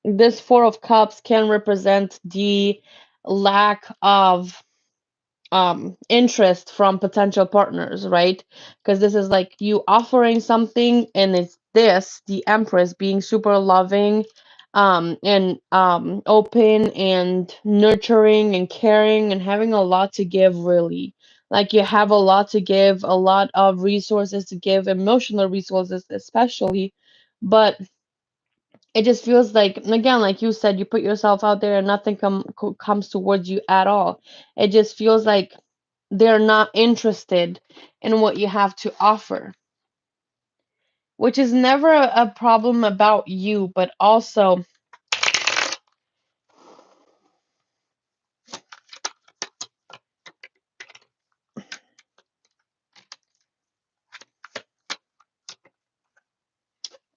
this Four of Cups can represent the lack of interest from potential partners, right? Because this is like you offering something, and it's this the Empress being super loving and open and nurturing and caring and having a lot to give, really. Like you have a lot to give, a lot of resources to give, emotional resources especially. But it just feels like, again, like you said, you put yourself out there and nothing comes towards you at all. It just feels like they're not interested in what you have to offer, which is never a problem about you, but also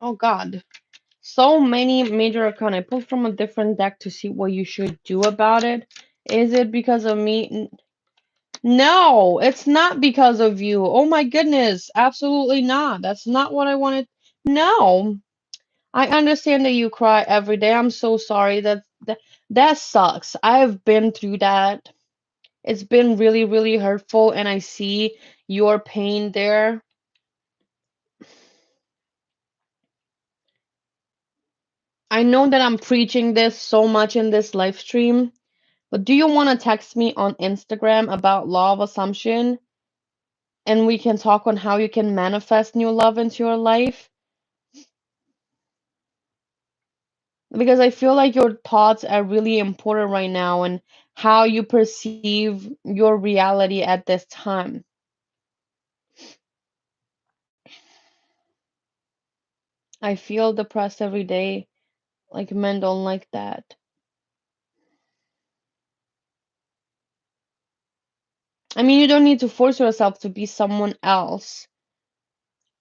Oh God. So many major arcana. I pulled from a different deck to see what you should do about it. Is it because of me? No, it's not because of you. Oh my goodness. Absolutely not. That's not what I wanted. No. I understand that you cry every day. I'm so sorry. That sucks. I've been through that. It's been really, really hurtful, and I see your pain there. I know that I'm preaching this so much in this live stream, but do you want to text me on Instagram about law of assumption and we can talk on how you can manifest new love into your life? Because I feel like your thoughts are really important right now and how you perceive your reality at this time. I feel depressed every day. Like men don't like that. I mean, you don't need to force yourself to be someone else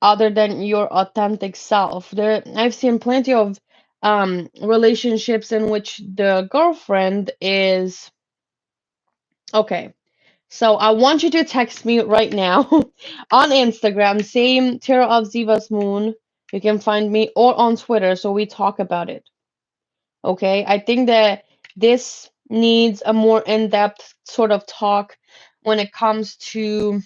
other than your authentic self. I've seen plenty of relationships in which the girlfriend is okay. So I want you to text me right now on Instagram, same Terra of Ziva's Moon. You can find me or on Twitter so we talk about it. Okay? I think that this needs a more in-depth sort of talk when it comes to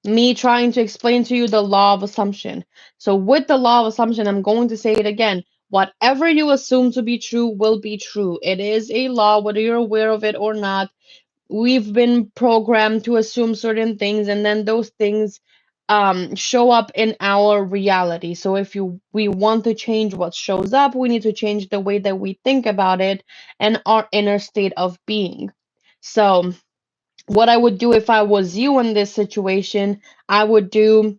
me trying to explain to you the law of assumption. So, with the law of assumption, I'm going to say it again. Whatever you assume to be true will be true. It is a law, whether you're aware of it or not. We've been programmed to assume certain things, and then those things show up in our reality. So, if we want to change what shows up, we need to change the way that we think about it and our inner state of being. So, what I would do if I was you in this situation, I would do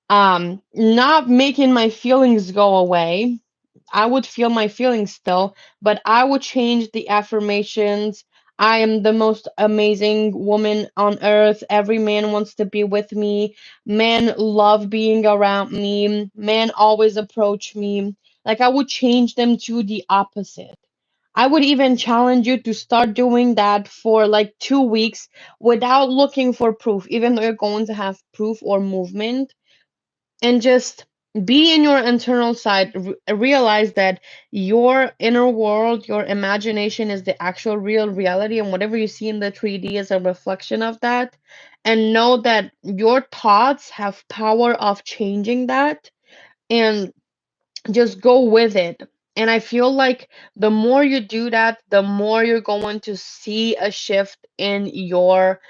not making my feelings go away. I would feel my feelings still, but I would change the affirmations. I am the most amazing woman on earth. Every man wants to be with me. Men love being around me. Men always approach me. Like I would change them to the opposite. I would even challenge you to start doing that for like 2 weeks without looking for proof, even though you're going to have proof or movement, and just be in your internal side. Realize that your inner world, your imagination is the actual real reality, and whatever you see in the 3D is a reflection of that. And know that your thoughts have power of changing that. And just go with it. And I feel like the more you do that, the more you're going to see a shift in your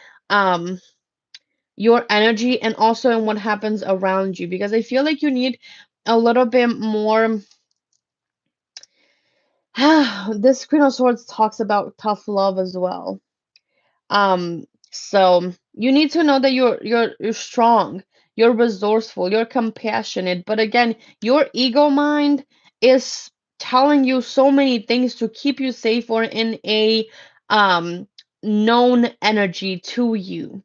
energy and also in what happens around you, because I feel like you need a little bit more. This Queen of Swords talks about tough love as well. So you need to know that you're strong, you're resourceful, you're compassionate. But again, your ego mind is telling you so many things to keep you safe or in a um known energy to you.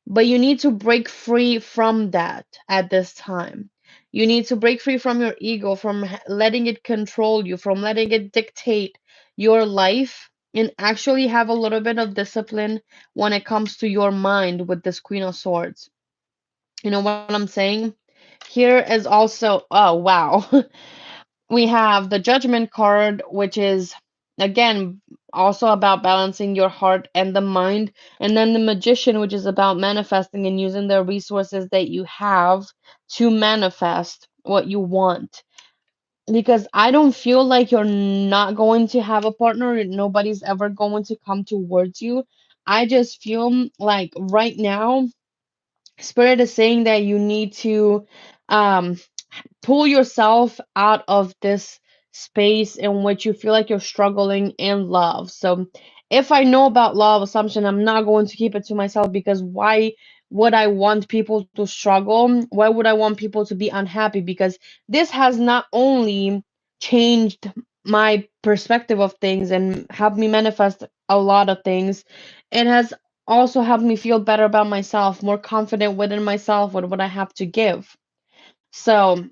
But you need to break free from that at this time. You need to break free from your ego, from letting it control you, from letting it dictate your life, and actually have a little bit of discipline when it comes to your mind with this Queen of Swords. You know what I'm saying? Here is also, oh, wow. We have the Judgment card, which is again also about balancing your heart and the mind, and then the Magician, which is about manifesting and using the resources that you have to manifest what you want. Because I don't feel like you're not going to have a partner, nobody's ever going to come towards you. I just feel like right now, Spirit is saying that you need to um pull yourself out of this space in which you feel like you're struggling in love. So, if I know about law of assumption, I'm not going to keep it to myself, because why would I want people to struggle? Why would I want people to be unhappy? Because this has not only changed my perspective of things and helped me manifest a lot of things, it has also helped me feel better about myself, more confident within myself with what I have to give. So,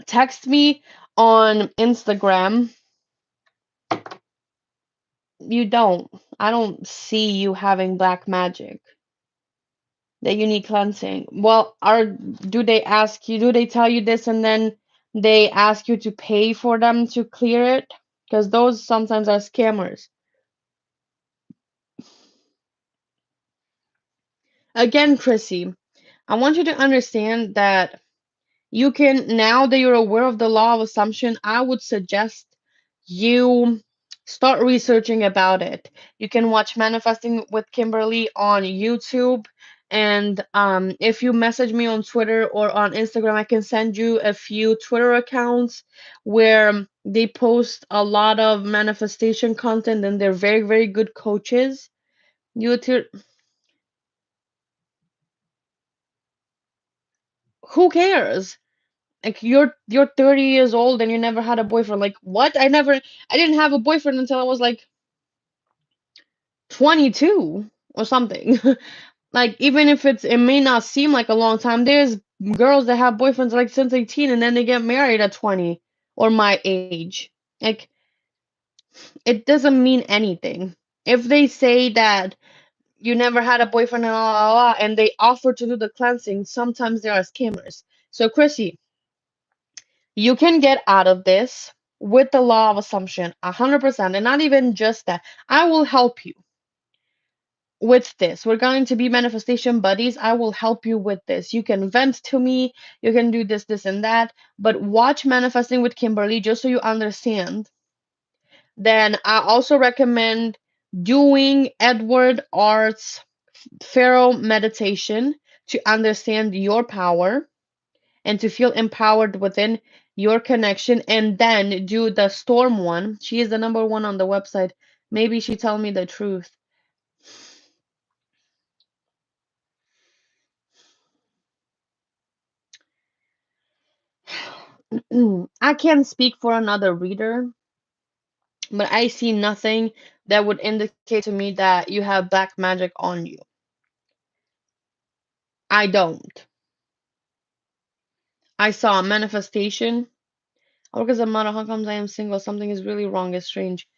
Text me on Instagram. You don't. I don't see you having black magic that you need cleansing. Well, do they ask you, do they tell you this and then they ask you to pay for them to clear it? Because those sometimes are scammers. Again, Chrissy, I want you to understand that you can, now that you're aware of the law of assumption, I would suggest you start researching about it. You can watch Manifesting with Kimberly on YouTube. And if you message me on Twitter or on Instagram, I can send you a few Twitter accounts where they post a lot of manifestation content and they're very, very good coaches. You to, who cares? Like you're 30 years old and you never had a boyfriend. Like what? I didn't have a boyfriend until I was like 22 or something. Like even if it may not seem like a long time, there's girls that have boyfriends like since 18 and then they get married at 20 or my age. Like it doesn't mean anything. If they say that you never had a boyfriend and and they offer to do the cleansing, sometimes they are scammers. So Chrissy, you can get out of this with the law of assumption 100%, and not even just that. I will help you with this. We're going to be manifestation buddies. I will help you with this. You can vent to me, you can do this, this, and that, but watch Manifesting with Kimberly just so you understand. Then I also recommend doing Edward Art's Pharaoh meditation to understand your power and to feel empowered within your connection, and then do the storm one. She is the number one on the website. Maybe she tell me the truth. I can't speak for another reader, but I see nothing that would indicate to me that you have black magic on you. I don't. I saw a manifestation. Oh, because I'm not, how comes I am single? Something is really wrong. It's strange.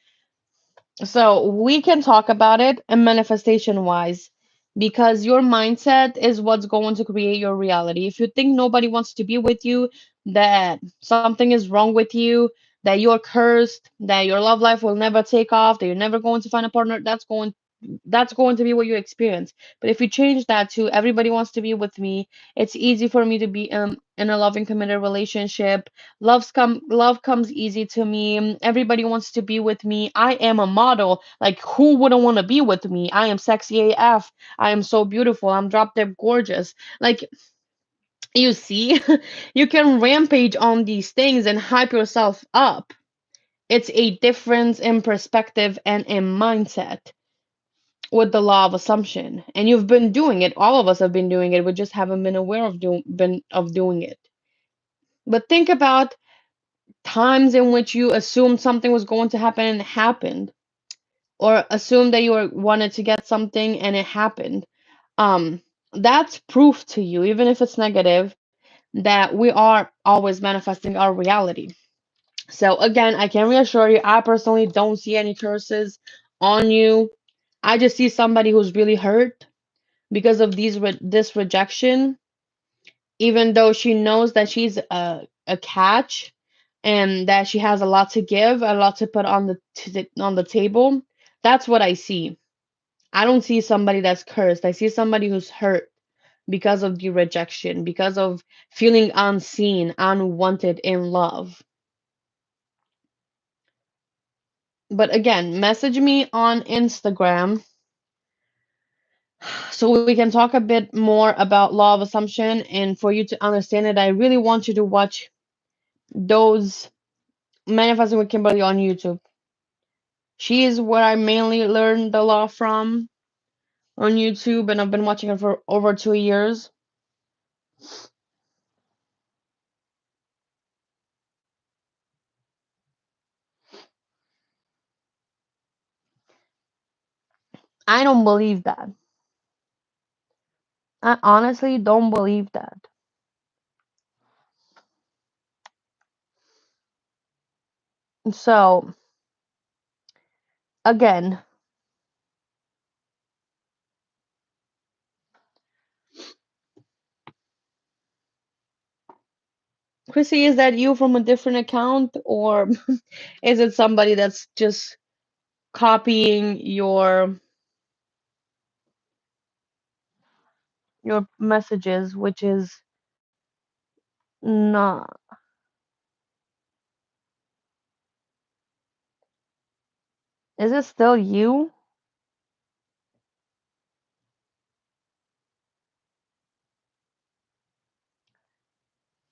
So we can talk about it and manifestation wise, because your mindset is what's going to create your reality. If you think nobody wants to be with you, that something is wrong with you, that you're cursed, that your love life will never take off, that you're never going to find a partner, that's going to be what you experience. But if you change that to everybody wants to be with me, it's easy for me to be in a loving committed relationship. Love comes easy to me. Everybody wants to be with me. I am a model. Like who wouldn't want to be with me? I am sexy AF. I am so beautiful. I'm drop dead gorgeous. Like you see, you can rampage on these things and hype yourself up. It's a difference in perspective and in mindset with the law of assumption. And you've been doing it. All of us have been doing it. We just haven't been aware of doing it. But think about times in which you assumed something was going to happen and it happened, or assumed that you wanted to get something and it happened. Um, that's proof to you, even if it's negative, that we are always manifesting our reality. So again, I can reassure you, I personally don't see any curses on you. I just see somebody who's really hurt because of this rejection, even though she knows that she's a catch and that she has a lot to give, a lot to put on on the table. That's what I see. I don't see somebody that's cursed. I see somebody who's hurt because of the rejection, because of feeling unseen, unwanted in love. But again, message me on Instagram so we can talk a bit more about law of assumption, and for you to understand it, I really want you to watch those Manifesting with Kimberly on YouTube. She is where I mainly learned the law from on YouTube, and I've been watching her for over 2 years. I don't believe that. I honestly don't believe that. So, again, Chrissy, is that you from a different account, or is it somebody that's just copying your messages, which is not. Is it still you?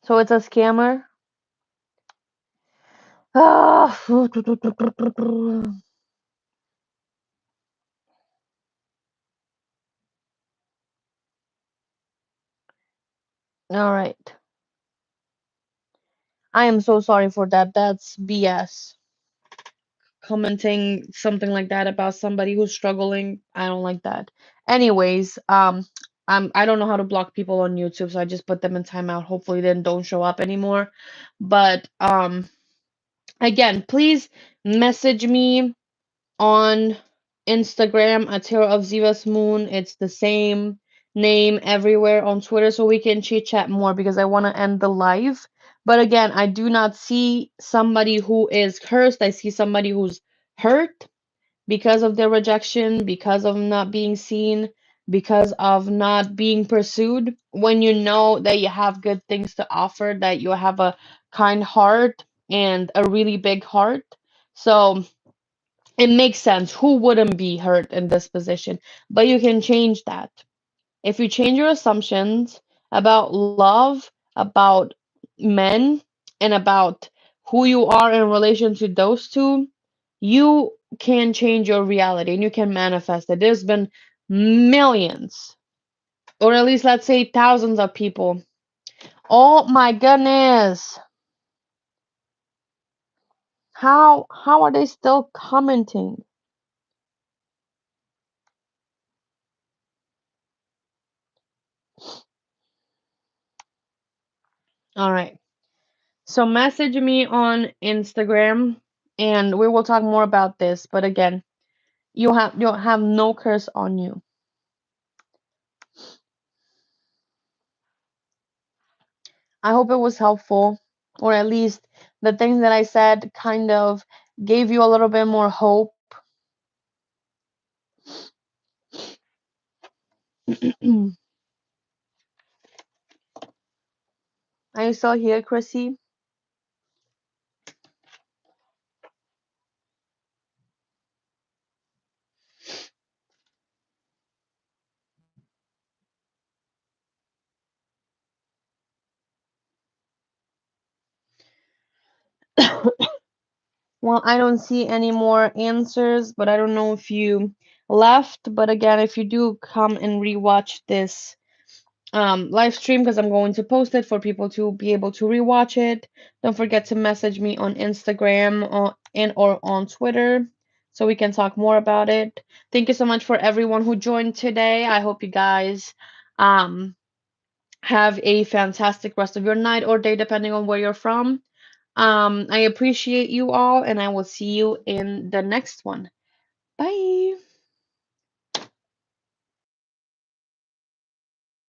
So it's a scammer? Ah. All right. I am so sorry for that. That's BS. Commenting something like that about somebody who's struggling, I don't like that. Anyways, I don't know how to block people on YouTube, so I just put them in timeout. Hopefully, then don't show up anymore. But again, please message me on Instagram at Terror of Zivas Moon. It's the same name everywhere on Twitter, so we can chit chat more because I want to end the live. But again, I do not see somebody who is cursed. I see somebody who's hurt because of their rejection, because of not being seen, because of not being pursued. When you know that you have good things to offer, that you have a kind heart and a really big heart. So it makes sense. Who wouldn't be hurt in this position? But you can change that. If you change your assumptions about love, about men, and about who you are in relation to those two, you can change your reality and you can manifest it. There's been millions, or at least let's say thousands of people. Oh my goodness. How are they still commenting? All right. So message me on Instagram and we will talk more about this. But again, you have no curse on you. I hope it was helpful, or at least the things that I said kind of gave you a little bit more hope. Are you still here, Chrissy? Well, I don't see any more answers, but I don't know if you left. But again, if you do, come and rewatch this live stream because I'm going to post it for people to be able to rewatch it. Don't forget to message me on Instagram or on Twitter so we can talk more about it. Thank you so much for everyone who joined today. I hope you guys um, have a fantastic rest of your night or day, depending on where you're from. I appreciate you all, and I will see you in the next one. Bye.